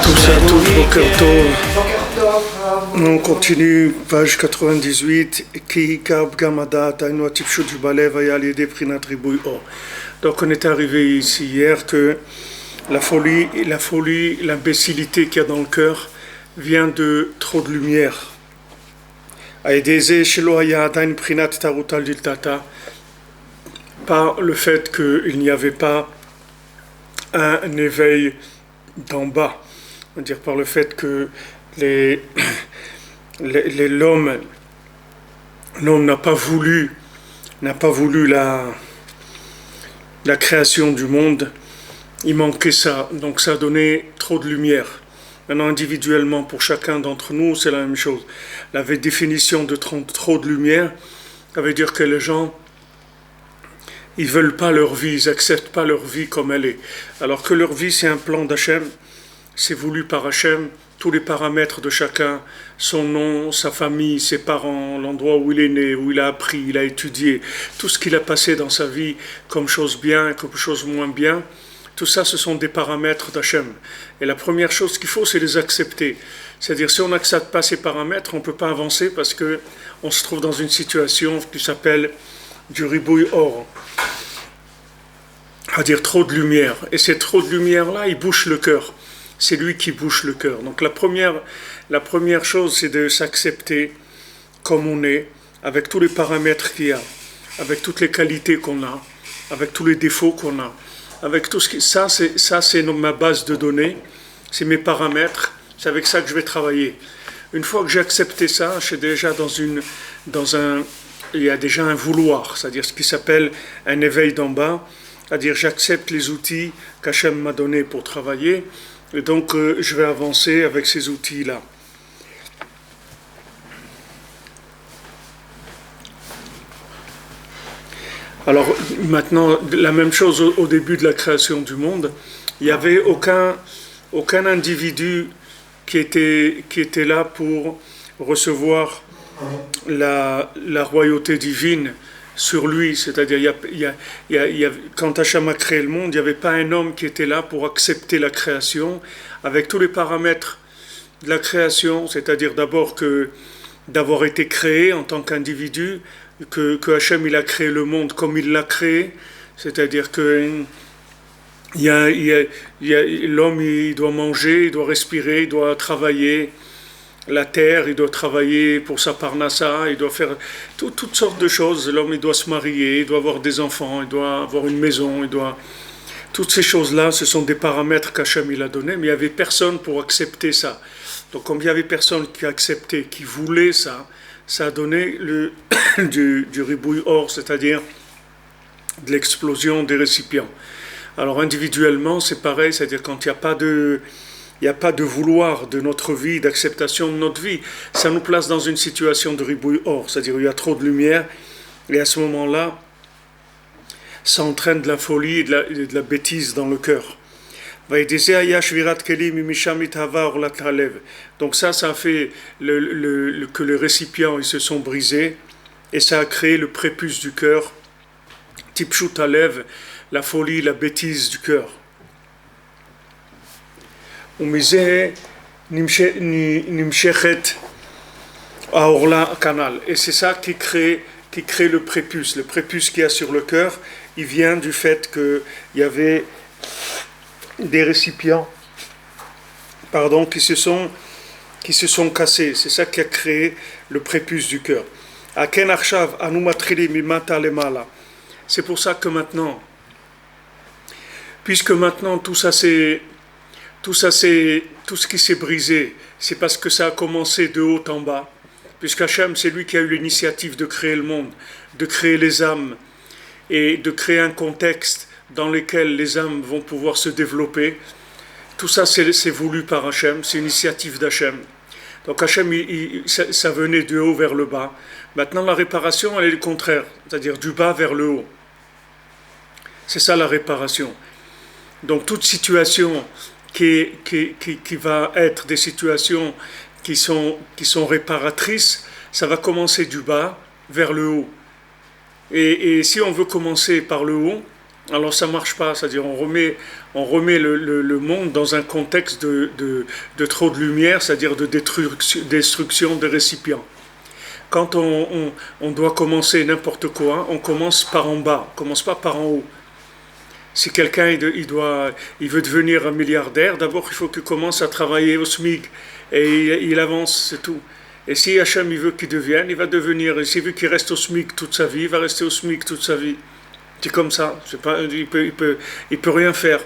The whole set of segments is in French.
tous et à toutes, Boker Tov. On continue, page 98, Ki Hikar Pgam Hadat, Hainu Hatipshut Balev Haya Al Yedei Bchinat Ribui Or. Donc on est arrivé ici hier que la folie, l'imbécilité qu'il y a dans le cœur vient de trop de lumière. Par le fait qu'il n'y avait pas un éveil d'en bas, c'est-à-dire par le fait que l'homme n'a pas voulu la création du monde, il manquait ça, donc ça a donné trop de lumière. Maintenant, individuellement, pour chacun d'entre nous, c'est la même chose. La définition de trop de lumière, ça veut dire que les gens, ils veulent pas leur vie, ils acceptent pas leur vie comme elle est. Alors que leur vie, c'est un plan d'Hachem, c'est voulu par Hachem, tous les paramètres de chacun, son nom, sa famille, ses parents, l'endroit où il est né, où il a appris, il a étudié, tout ce qu'il a passé dans sa vie comme chose bien, comme chose moins bien, tout ça, ce sont des paramètres d'Hachem. Et la première chose qu'il faut, c'est les accepter. C'est-à-dire, si on n'accepte pas ces paramètres, on ne peut pas avancer parce qu'on se trouve dans une situation qui s'appelle du ribouille or. C'est-à-dire trop de lumière. Et ces trop de lumière-là, il bouche le cœur. C'est lui qui bouche le cœur. Donc la première chose, c'est de s'accepter comme on est, avec tous les paramètres qu'il y a, avec toutes les qualités qu'on a, avec tous les défauts qu'on a. Avec tout ce qui, ça c'est ma base de données, c'est mes paramètres, c'est avec ça que je vais travailler. Une fois que j'ai accepté ça, je suis déjà il y a déjà un vouloir, c'est-à-dire ce qui s'appelle un éveil d'en bas, c'est-à-dire j'accepte les outils qu'Hachem m'a donnés pour travailler, et donc je vais avancer avec ces outils-là. Alors maintenant, la même chose au début de la création du monde, il n'y avait aucun individu qui était là pour recevoir la royauté divine sur lui. C'est-à-dire, quand Hachem a créé le monde, il n'y avait pas un homme qui était là pour accepter la création, avec tous les paramètres de la création, c'est-à-dire d'abord d'avoir été créé en tant qu'individu, que Hachem il a créé le monde comme il l'a créé, c'est-à-dire que l'homme il doit manger, il doit respirer, il doit travailler la terre, il doit travailler pour sa parnassa, il doit faire toutes sortes de choses. L'homme il doit se marier, il doit avoir des enfants, il doit avoir une maison, toutes ces choses-là, ce sont des paramètres qu'Hachem il a donnés, mais il n'y avait personne pour accepter ça. Donc comme il n'y avait personne qui acceptait, qui voulait ça, ça a donné du ribouille or, c'est-à-dire de l'explosion des récipients. Alors individuellement, c'est pareil, c'est-à-dire quand il n'y a pas de vouloir de notre vie, d'acceptation de notre vie, ça nous place dans une situation de ribouille or, c'est-à-dire il y a trop de lumière, et à ce moment-là, ça entraîne de la folie et de la bêtise dans le cœur. Donc ça a fait que les récipients ils se sont brisés et ça a créé le prépuce du cœur, Tipshut Alev, la folie, la bêtise du cœur. Et c'est ça qui crée le prépuce. Le prépuce qu'il y a sur le cœur, il vient du fait qu'il y avait des récipients qui se sont cassés. C'est ça qui a créé le prépuce du cœur. C'est pour ça que maintenant, puisque maintenant tout ce qui s'est brisé, c'est parce que ça a commencé de haut en bas. Puisque Hachem, c'est lui qui a eu l'initiative de créer le monde, de créer les âmes et de créer un contexte dans lequel les âmes vont pouvoir se développer. Tout ça, c'est voulu par Hachem, c'est une initiative d'Hachem. Donc Hachem, ça venait du haut vers le bas. Maintenant, la réparation, elle est le contraire, c'est-à-dire du bas vers le haut. C'est ça la réparation. Donc toute situation qui va être des situations qui sont réparatrices, ça va commencer du bas vers le haut. Et si on veut commencer par le haut, Alors ça marche pas, c'est-à-dire on remet le monde dans un contexte de trop de lumière, c'est-à-dire de destruction des récipients. Quand on doit commencer n'importe quoi, on commence par en bas, on commence pas par en haut. Si quelqu'un il veut devenir un milliardaire, d'abord il faut qu'il commence à travailler au SMIC et il avance, c'est tout. Et si Hachem il veut qu'il devienne, il va devenir. Et s'il veut qu'il reste au SMIC toute sa vie, il va rester au SMIC toute sa vie. C'est comme ça. C'est pas, il peut rien faire.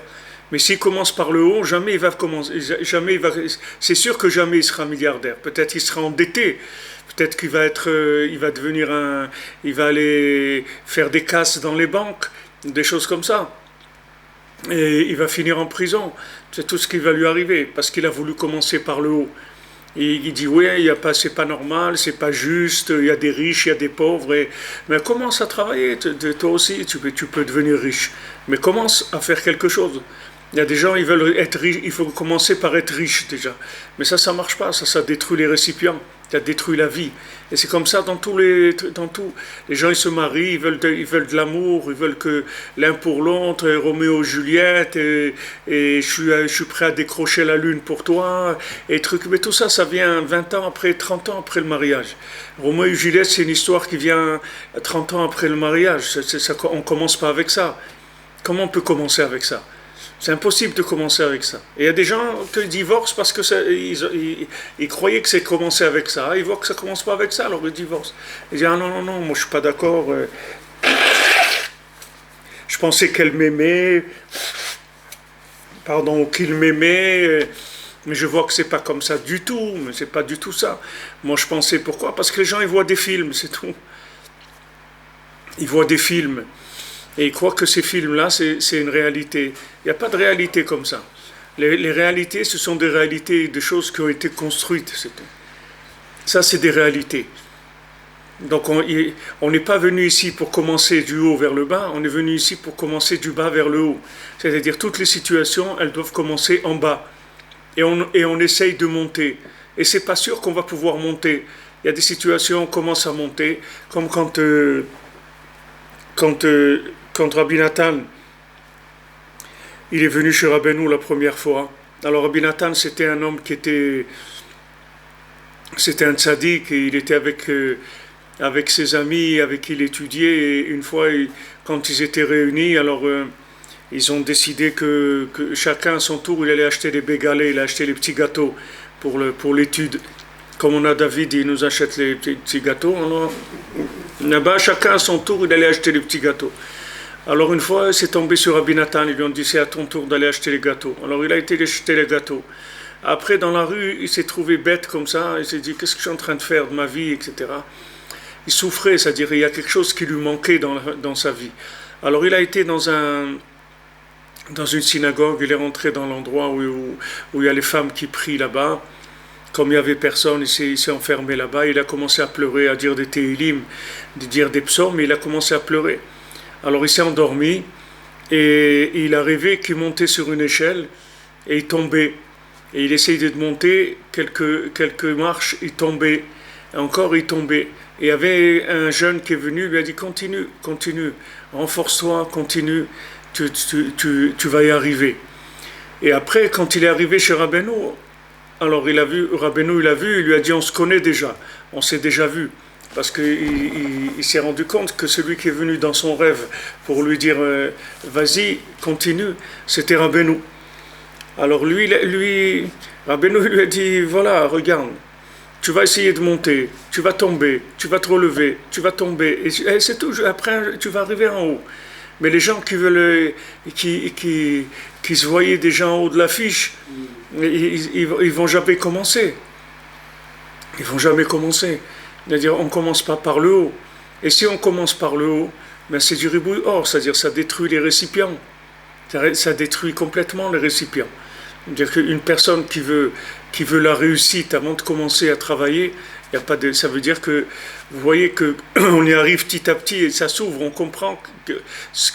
Mais s'il commence par le haut, jamais il va commencer. Jamais il va. C'est sûr que jamais il sera milliardaire. Peut-être il sera endetté. Peut-être qu'il va être, il va devenir un, il va aller faire des casses dans les banques, des choses comme ça. Et il va finir en prison. C'est tout ce qui va lui arriver parce qu'il a voulu commencer par le haut. Et il dit oui, il y a pas, c'est pas normal, c'est pas juste, il y a des riches, il y a des pauvres. Mais commence à travailler, toi aussi, tu peux devenir riche. Mais commence à faire quelque chose. Il y a des gens, ils veulent être riches, il faut commencer par être riche déjà. Mais ça marche pas, ça détruit les récipients, ça détruit la vie. Et c'est comme ça dans tout. Les gens, ils se marient, ils veulent de l'amour, ils veulent que l'un pour l'autre, Roméo et Juliette, et je suis prêt à décrocher la lune pour toi, et trucs. Mais tout ça, ça vient 20 ans après, 30 ans après le mariage. Roméo et Juliette, c'est une histoire qui vient 30 ans après le mariage. On commence pas avec ça. Comment on peut commencer avec ça? C'est impossible de commencer avec ça. Et il y a des gens qui divorcent parce que ils croyaient que c'est commencé avec ça. Ils voient que ça commence pas avec ça, alors ils divorcent. Ils disent ah non, moi je suis pas d'accord. Je pensais qu'elle m'aimait, pardon, qu'il m'aimait, mais je vois que c'est pas comme ça du tout. Mais c'est pas du tout ça. Moi je pensais pourquoi? Parce que les gens ils voient des films, c'est tout. Ils voient des films. Et ils croient que ces films-là, c'est une réalité. Il n'y a pas de réalité comme ça. Les réalités, ce sont des réalités, des choses qui ont été construites. Ça, c'est des réalités. Donc, on n'est pas venu ici pour commencer du haut vers le bas, on est venu ici pour commencer du bas vers le haut. C'est-à-dire, toutes les situations, elles doivent commencer en bas. Et on essaye de monter. Et c'est pas sûr qu'on va pouvoir monter. Il y a des situations, on commence à monter, comme quand Rabbi Nathan, il est venu chez Rabbeinu la première fois. Alors Rabbi Nathan, c'était un homme c'était un tzaddik, et il était avec ses amis, avec qui il étudiait, et une fois, quand ils étaient réunis, alors ils ont décidé que chacun à son tour, il allait acheter des bégalés, il a acheté les petits gâteaux pour l'étude. Comme on a David, il nous achète les petits gâteaux, alors là-bas, chacun à son tour, il allait acheter les petits gâteaux. Alors une fois, c'est tombé sur Rabbi Nathan, ils lui ont dit c'est à ton tour d'aller acheter les gâteaux. Alors il a été acheter les gâteaux. Après, dans la rue, il s'est trouvé bête comme ça, il s'est dit qu'est-ce que je suis en train de faire de ma vie, etc. Il souffrait, c'est-à-dire il y a quelque chose qui lui manquait dans sa vie. Alors il a été dans une synagogue, il est rentré dans l'endroit où il y a les femmes qui prient là-bas. Comme il n'y avait personne, il s'est enfermé là-bas, il a commencé à pleurer, à dire des téhilim, à dire des psaumes, mais il a commencé à pleurer. Alors il s'est endormi et il a rêvé qu'il montait sur une échelle et il tombait. Et il essayait de monter quelques marches, il tombait. Et encore il tombait. Et il y avait un jeune qui est venu, il lui a dit continue, renforce-toi, continue, tu vas y arriver. Et après, quand il est arrivé chez Rabbeinu, alors Rabbeinu il a vu, il lui a dit on se connaît déjà, on s'est déjà vu. Parce qu'il s'est rendu compte que celui qui est venu dans son rêve pour lui dire vas-y, continue, c'était Rabbeinu. Alors Rabbeinu lui a dit voilà, regarde, tu vas essayer de monter, tu vas tomber, tu vas te relever, tu vas tomber, et c'est tout, après tu vas arriver en haut. Mais les gens qui se voyaient déjà en haut de l'affiche, ils vont jamais commencer. Ils vont jamais commencer. C'est-à-dire, on ne commence pas par le haut. Et si on commence par le haut, ben c'est du ribouille or, c'est-à-dire ça détruit les récipients. Ça détruit complètement les récipients. C'est-à-dire qu'une personne qui veut la réussite avant de commencer à travailler, y a pas de, ça veut dire que, vous voyez qu'on y arrive petit à petit et ça s'ouvre, on comprend ce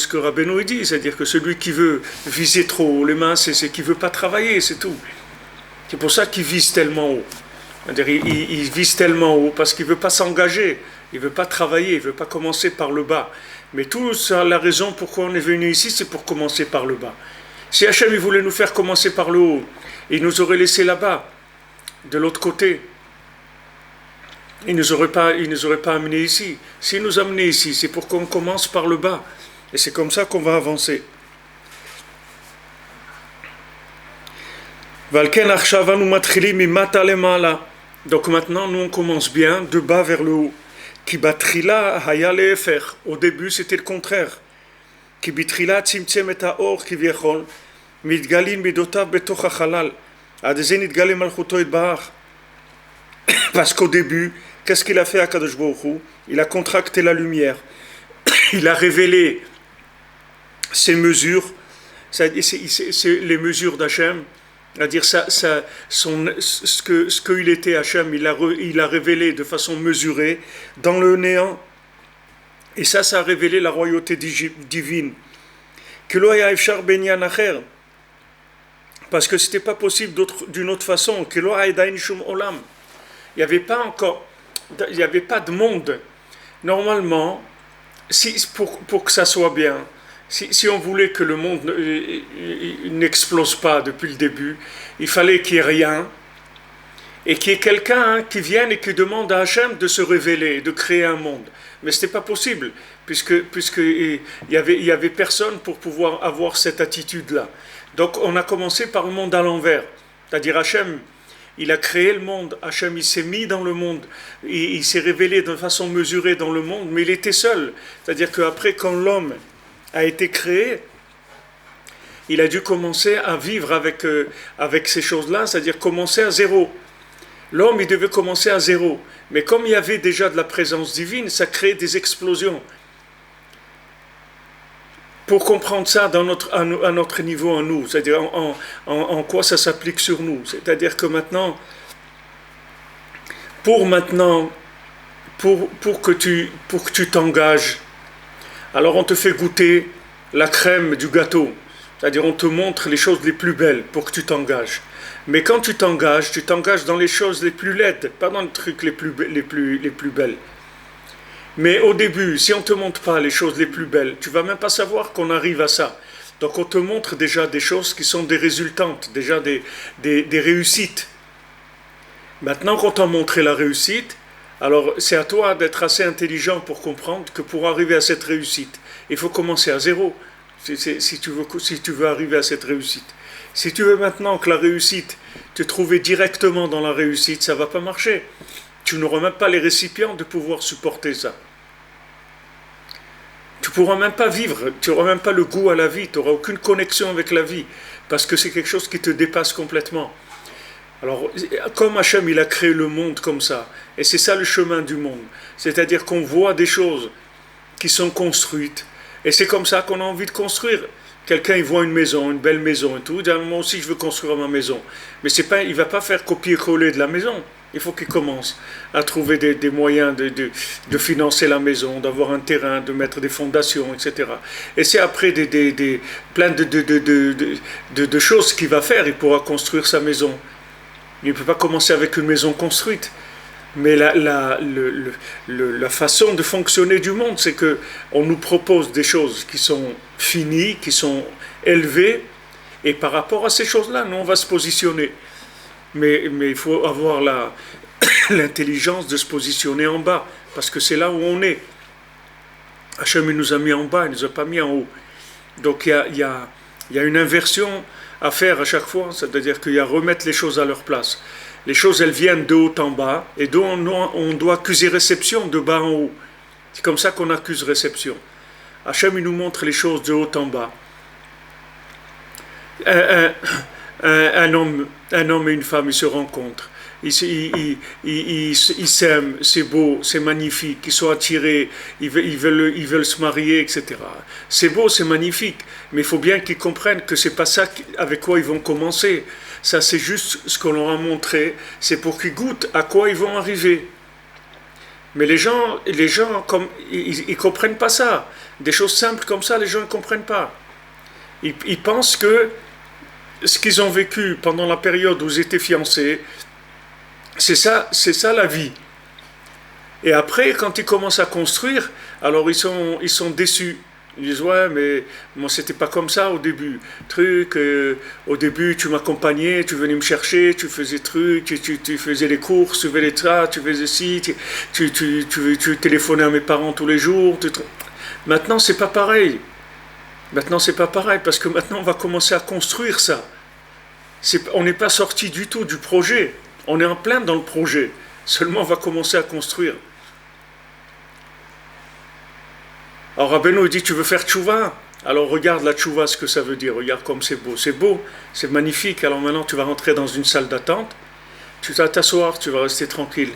que Rabbeinu dit, c'est-à-dire que celui qui veut viser trop haut les mains, c'est qu'il ne veut pas travailler, c'est tout. C'est pour ça qu'il vise tellement haut. C'est-à-dire, il vise tellement haut parce qu'il ne veut pas s'engager, il ne veut pas travailler, il ne veut pas commencer par le bas. Mais tout ça, la raison pourquoi on est venu ici, c'est pour commencer par le bas. Si Hachem il voulait nous faire commencer par le haut, il nous aurait laissé là-bas, de l'autre côté. Il ne nous aurait pas amené ici. S'il nous a amené ici, c'est pour qu'on commence par le bas. Et c'est comme ça qu'on va avancer. Donc maintenant, nous on commence bien, de bas vers le haut. Au début, c'était le contraire. Parce qu'au début, qu'est-ce qu'il a fait à Kadosh Baruch Hu? Il a contracté la lumière. Il a révélé ses mesures, c'est les mesures d'Hachem, c'est-à-dire ce qu'il était Hachem, il a révélé de façon mesurée dans le néant. Et ça a révélé la royauté divine. Parce que ce n'était pas possible d'une autre façon. Il n'y avait pas encore, il n'y avait pas de monde. Normalement, pour que ça soit bien, si on voulait que le monde n'explose pas depuis le début, il fallait qu'il n'y ait rien et qu'il y ait quelqu'un qui vienne et qui demande à Hachem de se révéler, de créer un monde. Mais ce n'était pas possible, puisque il y avait personne pour pouvoir avoir cette attitude-là. Donc on a commencé par le monde à l'envers, c'est-à-dire Hachem, il a créé le monde, Hachem il s'est mis dans le monde, il s'est révélé de façon mesurée dans le monde, mais il était seul. C'est-à-dire qu'après, quand l'homme a été créé, il a dû commencer à vivre avec ces choses-là, c'est-à-dire commencer à zéro. L'homme, il devait commencer à zéro. Mais comme il y avait déjà de la présence divine, ça crée des explosions. Pour comprendre ça à notre niveau, à nous, c'est-à-dire en quoi ça s'applique sur nous. C'est-à-dire que maintenant, pour que tu t'engages, alors on te fait goûter la crème du gâteau. C'est-à-dire on te montre les choses les plus belles pour que tu t'engages. Mais quand tu t'engages dans les choses les plus laides, pas dans les trucs les plus belles. Mais au début, si on ne te montre pas les choses les plus belles, tu ne vas même pas savoir qu'on arrive à ça. Donc on te montre déjà des choses qui sont des résultantes, déjà des réussites. Maintenant qu'on t'a montré la réussite, alors c'est à toi d'être assez intelligent pour comprendre que pour arriver à cette réussite, il faut commencer à zéro, si tu veux arriver à cette réussite. Si tu veux maintenant que la réussite, te trouver directement dans la réussite, ça ne va pas marcher. Tu n'auras même pas les récipients de pouvoir supporter ça. Tu ne pourras même pas vivre, tu n'auras même pas le goût à la vie, tu n'auras aucune connexion avec la vie, parce que c'est quelque chose qui te dépasse complètement. Alors, comme Hachem, il a créé le monde comme ça, et c'est ça le chemin du monde, c'est-à-dire qu'on voit des choses qui sont construites, et c'est comme ça qu'on a envie de construire. Quelqu'un, il voit une maison, une belle maison et tout, il dit, moi aussi je veux construire ma maison. Mais il ne va pas faire copier-coller de la maison. Il faut qu'il commence à trouver des moyens de financer la maison, d'avoir un terrain, de mettre des fondations, etc. Et c'est après plein de choses qu'il va faire, il pourra construire sa maison. Il ne peut pas commencer avec une maison construite. Mais la façon de fonctionner du monde, c'est qu'on nous propose des choses qui sont finies, qui sont élevées, et par rapport à ces choses-là, nous, on va se positionner. Mais il faut avoir l'intelligence de se positionner en bas, parce que c'est là où on est. Hachem, il nous a mis en bas, il ne nous a pas mis en haut. Donc il y a une inversion à faire à chaque fois, c'est-à-dire qu'il y a à remettre les choses à leur place. Les choses, elles viennent de haut en bas, et on doit accuser réception de bas en haut. C'est comme ça qu'on accuse réception. Hachem, il nous montre les choses de haut en bas. Un homme et une femme, ils se rencontrent. Ils s'aiment, c'est beau, c'est magnifique, ils sont attirés, ils veulent se marier, etc. C'est beau, c'est magnifique, mais il faut bien qu'ils comprennent que c'est pas ça avec quoi ils vont commencer. Ça, c'est juste ce qu'on leur a montré, c'est pour qu'ils goûtent à quoi ils vont arriver. Mais les gens comme, ils comprennent pas ça. Des choses simples comme ça, les gens ne comprennent pas. Ils pensent que ce qu'ils ont vécu pendant la période où ils étaient fiancés, c'est ça la vie. Et après, quand ils commencent à construire, Alors ils sont déçus. Ils disent ouais mais moi c'était pas comme ça au début. Au début tu m'accompagnais, tu venais me chercher, tu faisais tu faisais les courses, tu faisais les tas, tu faisais ci, tu téléphonais à mes parents tous les jours. Maintenant c'est pas pareil. Maintenant c'est pas pareil parce que maintenant on va commencer à construire ça. On n'est pas sorti du tout du projet. On est en plein dans le projet. Seulement on va commencer à construire. Alors Rabbeinu dit tu veux faire tchouva? Alors regarde la tchouva, ce que ça veut dire. Regarde comme c'est beau, c'est magnifique. Alors maintenant tu vas rentrer dans une salle d'attente, tu vas t'asseoir, tu vas rester tranquille.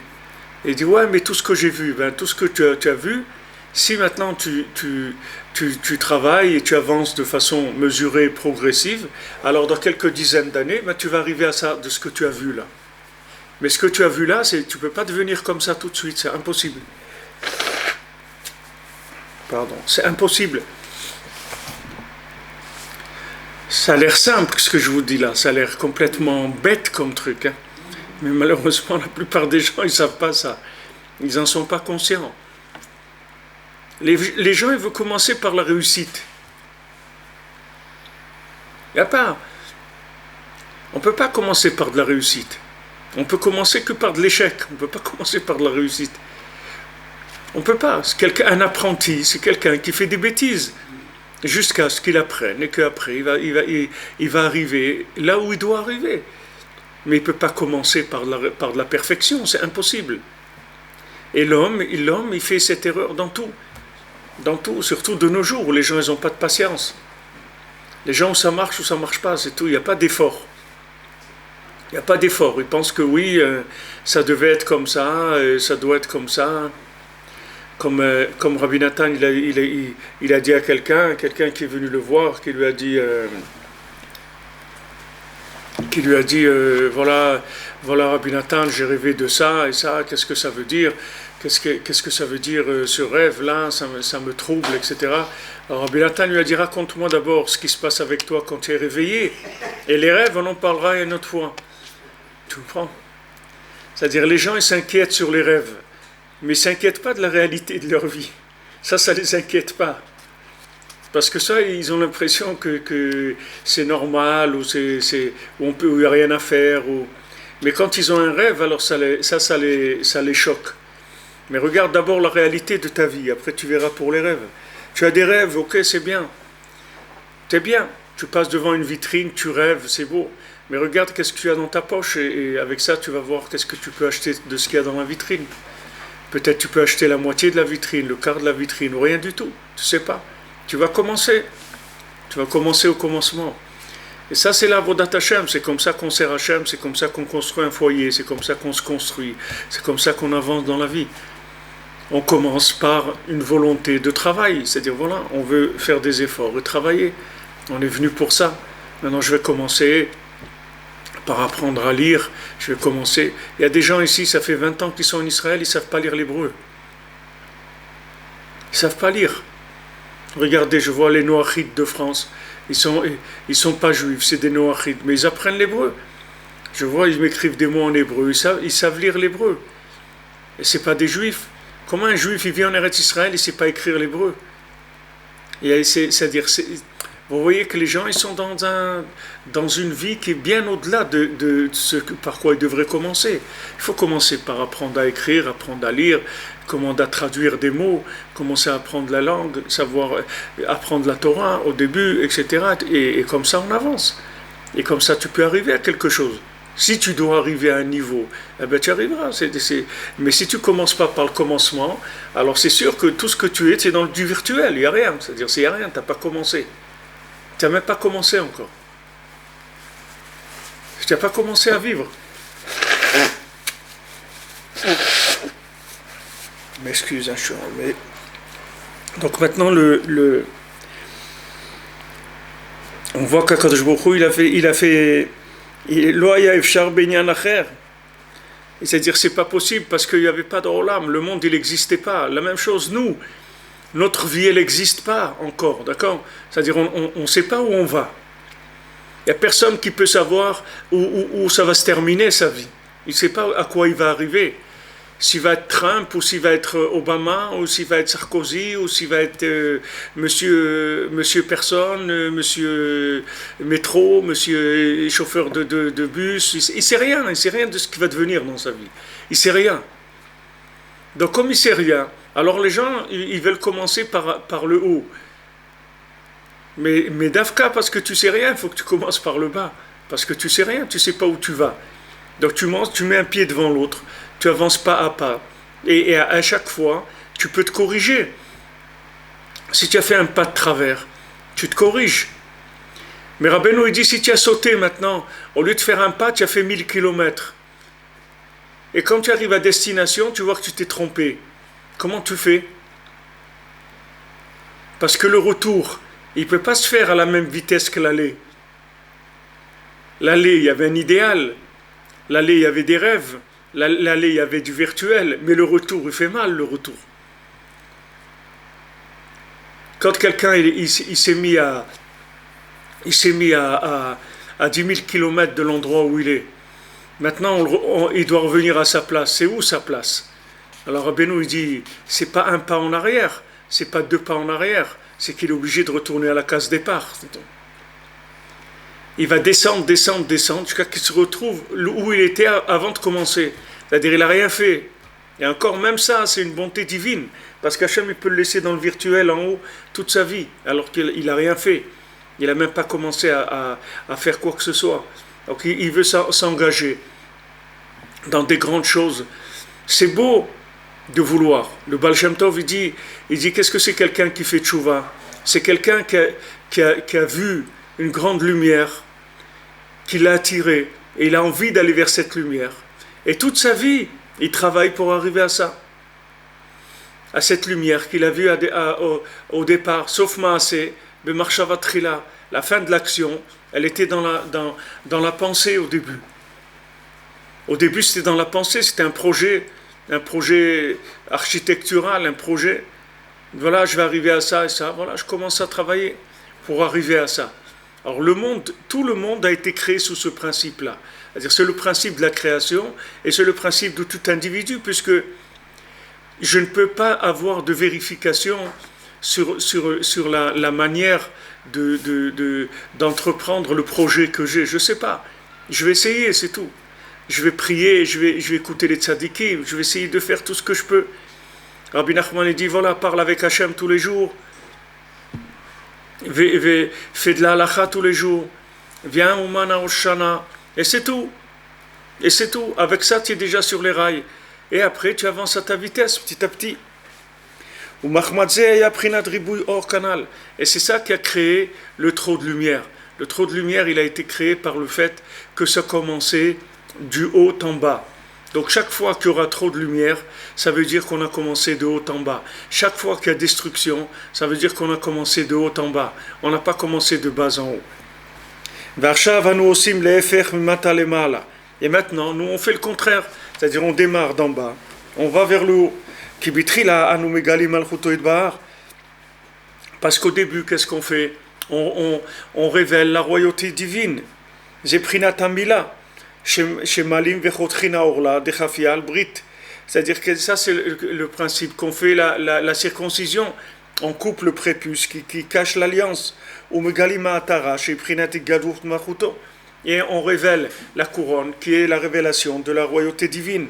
Et il dit ouais mais tout ce que j'ai vu, tout ce que tu as vu, si maintenant tu travailles et tu avances de façon mesurée et progressive, alors dans quelques dizaines d'années, tu vas arriver à ça de ce que tu as vu là. Mais ce que tu as vu là, tu ne peux pas devenir comme ça tout de suite, c'est impossible. Pardon, c'est impossible. Ça a l'air simple ce que je vous dis là, ça a l'air complètement bête comme truc. Hein. Mais malheureusement, la plupart des gens, ils ne savent pas ça. Ils n'en sont pas conscients. Les gens, ils veulent commencer par la réussite. Il n'y a pas. On ne peut pas commencer par de la réussite. On peut commencer que par de l'échec. On ne peut pas commencer par de la réussite. On ne peut pas. Un apprenti, c'est quelqu'un qui fait des bêtises jusqu'à ce qu'il apprenne et qu'après, il va arriver là où il doit arriver. Mais il ne peut pas commencer par de la perfection, c'est impossible. Et l'homme, il fait cette erreur dans tout. Dans tout, surtout de nos jours où les gens n'ont pas de patience. Les gens où ça marche ou ça ne marche pas, c'est tout, il n'y a pas d'effort. Il n'y a pas d'effort. Ils pensent que oui, ça devait être comme ça, ça doit être comme ça. Comme Rabbi Nathan, il a dit à quelqu'un qui est venu le voir, qui lui a dit, voilà Rabbi Nathan, j'ai rêvé de ça et ça, qu'est-ce que ça veut dire? Qu'est-ce que ça veut dire ce rêve-là, ça me trouble, etc. Alors Rabbi Nathan lui a dit, raconte-moi d'abord ce qui se passe avec toi quand tu es réveillé. Et les rêves, on en parlera une autre fois. Tu comprends? C'est-à-dire les gens, ils s'inquiètent sur les rêves. Mais ils ne s'inquiètent pas de la réalité de leur vie. Ça ne les inquiète pas. Parce que ça, ils ont l'impression que c'est normal, ou où il n'y a rien à faire. Mais quand ils ont un rêve, alors ça les choque. Mais regarde d'abord la réalité de ta vie, après tu verras pour les rêves. Tu as des rêves, ok, c'est bien. C'est bien. Tu passes devant une vitrine, tu rêves, c'est beau. Mais regarde qu'est-ce que tu as dans ta poche, et avec ça, tu vas voir qu'est-ce que tu peux acheter de ce qu'il y a dans la vitrine. Peut-être tu peux acheter la moitié de la vitrine, le quart de la vitrine, ou rien du tout. Tu ne sais pas. Tu vas commencer. Tu vas commencer au commencement. Et ça, c'est l'Avodat Hashem. C'est comme ça qu'on sert Hashem. C'est comme ça qu'on construit un foyer. C'est comme ça qu'on se construit. C'est comme ça qu'on avance dans la vie. On commence par une volonté de travail. C'est-à-dire, voilà, on veut faire des efforts et travailler. On est venu pour ça. Maintenant, je vais commencer par apprendre à lire, je vais commencer. Il y a des gens ici, ça fait 20 ans qu'ils sont en Israël, ils ne savent pas lire l'hébreu. Ils ne savent pas lire. Regardez, je vois les Noachides de France. Ils sont pas juifs, c'est des Noachides, mais ils apprennent l'hébreu. Je vois, ils m'écrivent des mots en hébreu, ils savent lire l'hébreu. Et ce n'est pas des juifs. Comment un juif, il vit en Eretz Israël, il ne sait pas écrire l'hébreu? C'est-à-dire, vous voyez que les gens, ils sont dans une vie qui est bien au-delà de ce par quoi ils devraient commencer. Il faut commencer par apprendre à écrire, apprendre à lire, commencer à traduire des mots, commencer à apprendre la langue, savoir apprendre la Torah au début, etc. Et comme ça, on avance. Et comme ça, tu peux arriver à quelque chose. Si tu dois arriver à un niveau, eh ben, tu arriveras. Mais si tu ne commences pas par le commencement, alors c'est sûr que tout ce que tu es, c'est dans du virtuel, il n'y a rien. C'est-à-dire, il n'y a rien, tu n'as pas commencé. Tu n'as même pas commencé encore. Tu n'as pas commencé à vivre. M'excuse, je suis enlevé. Donc maintenant, on voit qu'Akadosh Baruch Hu, il a fait Loaya Efshar Benyan Acher. C'est-à-dire, c'est pas possible parce qu'il n'y avait pas d'Olam. Le monde, il n'existait pas. La même chose, nous. Notre vie, elle n'existe pas encore, d'accord? C'est-à-dire, on ne sait pas où on va. Il n'y a personne qui peut savoir où ça va se terminer, sa vie. Il ne sait pas à quoi il va arriver. s'il va être Trump, ou s'il va être Obama, ou s'il va être Sarkozy, ou s'il va être monsieur personne, monsieur métro, monsieur chauffeur de bus. Il sait rien, il sait rien de ce qui va devenir dans sa vie. Il sait rien. Donc comme il sait rien, alors les gens, ils veulent commencer par le haut. Mais Dafka, parce que tu sais rien, il faut que tu commences par le bas. Parce que tu sais rien, tu sais pas où tu vas. Donc tu mets un pied devant l'autre, tu avances pas à pas. Et à chaque fois, tu peux te corriger. Si tu as fait un pas de travers, tu te corriges. Mais Rabbeinu, il dit, si tu as sauté maintenant, au lieu de faire un pas, tu as fait 1000 kilomètres. Et quand tu arrives à destination, tu vois que tu t'es trompé. Comment tu fais? Parce que le retour, il ne peut pas se faire à la même vitesse que l'aller. L'aller, il y avait un idéal. L'aller, il y avait des rêves. L'aller, il y avait du virtuel. Mais le retour, il fait mal, le retour. Quand quelqu'un il s'est mis à 10 000 kilomètres de l'endroit où il est, maintenant il doit revenir à sa place. C'est où sa place? Alors Rabbeinu il dit, c'est pas un pas en arrière, c'est pas deux pas en arrière, c'est qu'il est obligé de retourner à la case départ. Il va descendre jusqu'à qu'il se retrouve où il était avant de commencer. C'est-à-dire il n'a rien fait. Et encore même ça, c'est une bonté divine. Parce qu'Hachem, il peut le laisser dans le virtuel en haut toute sa vie, alors qu'il n'a rien fait. Il n'a même pas commencé à faire quoi que ce soit. Donc il veut s'engager dans des grandes choses. C'est beau de vouloir. Le Baal Shem Tov, il dit qu'est-ce que c'est quelqu'un qui fait tchouva? C'est quelqu'un qui a vu une grande lumière, qui l'a attiré, et il a envie d'aller vers cette lumière. Et toute sa vie, il travaille pour arriver à ça. À cette lumière qu'il a vue au départ, sauf Maaseh, B'Marshava Trila, la fin de l'action, elle était dans la pensée au début. Au début, c'était dans la pensée, c'était un projet architectural, un projet. Voilà, je vais arriver à ça et ça. Voilà, je commence à travailler pour arriver à ça. Alors tout le monde a été créé sous ce principe-là. C'est-à-dire, c'est le principe de la création et c'est le principe de tout individu, puisque je ne peux pas avoir de vérification sur la manière d'entreprendre le projet que j'ai. Je ne sais pas. Je vais essayer, c'est tout. Je vais prier, je vais écouter les tzadikim, je vais essayer de faire tout ce que je peux. Rabbi Nachman dit, voilà, parle avec Hachem tous les jours. Fais de la halakha tous les jours. Viens au Mana Oshana. Et c'est tout. Et c'est tout. Avec ça, tu es déjà sur les rails. Et après, tu avances à ta vitesse, petit à petit. Et c'est ça qui a créé le trop de lumière. Le trop de lumière, il a été créé par le fait que ça commençait du haut en bas. Donc chaque fois qu'il y aura trop de lumière, ça veut dire qu'on a commencé de haut en bas. Chaque fois qu'il y a destruction, ça veut dire qu'on a commencé de haut en bas. On n'a pas commencé de bas en haut. Et maintenant, nous on fait le contraire. C'est-à-dire on démarre d'en bas, on va vers le haut. Parce qu'au début, qu'est-ce qu'on fait? On révèle la royauté divine. C'est-à-dire que ça, c'est le principe qu'on fait la circoncision. On coupe le prépuce qui cache l'alliance. Et on révèle la couronne qui est la révélation de la royauté divine.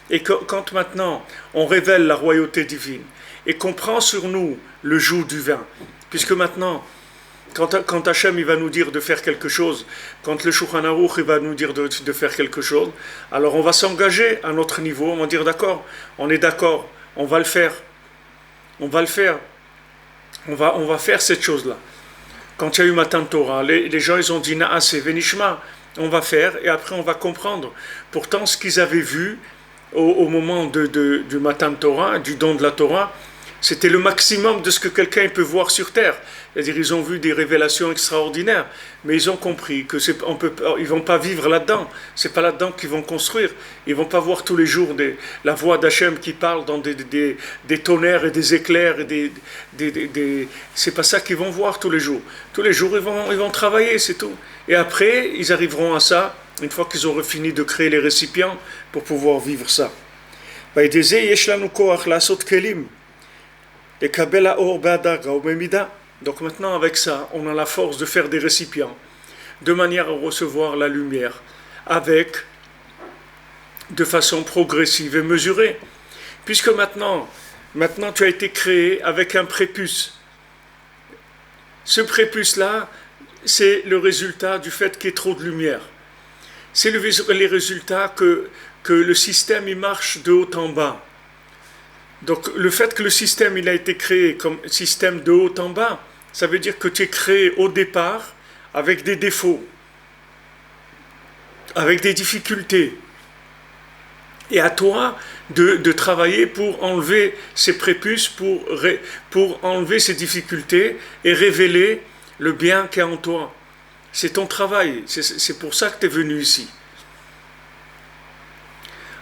Et quand maintenant on révèle la royauté divine et qu'on prend sur nous le joug du vin, puisque maintenant quand Hachem il va nous dire de faire quelque chose, quand le Shulchan Aruch il va nous dire de faire quelque chose, alors on va s'engager à notre niveau, on va dire d'accord, on est d'accord, on va le faire, on va faire cette chose-là. Quand il y a eu Matan Torah, les gens ils ont dit Naase Venishma, on va faire et après on va comprendre. Pourtant ce qu'ils avaient vu au moment du Matan Torah, du don de la Torah, C'était le maximum de ce que quelqu'un peut voir sur Terre. C'est-à-dire, ils ont vu des révélations extraordinaires, mais ils ont compris que ils vont pas vivre là-dedans. C'est pas là-dedans qu'ils vont construire. Ils vont pas voir tous les jours la voix d'Hachem qui parle dans des tonnerres et des éclairs et c'est pas ça qu'ils vont voir tous les jours. Tous les jours, ils vont travailler, c'est tout. Et après, ils arriveront à ça une fois qu'ils auront fini de créer les récipients pour pouvoir vivre ça. Donc maintenant avec ça, on a la force de faire des récipients de manière à recevoir la lumière de façon progressive et mesurée. Puisque maintenant tu as été créé avec un prépuce. Ce prépuce-là, c'est le résultat du fait qu'il y ait trop de lumière. C'est les résultats que le système il marche de haut en bas. Donc le fait que le système il a été créé comme système de haut en bas, ça veut dire que tu es créé au départ avec des défauts, avec des difficultés. Et à toi de travailler pour enlever ces prépuces, pour enlever ces difficultés et révéler le bien qu'il y a en toi. C'est ton travail, c'est pour ça que tu es venu ici.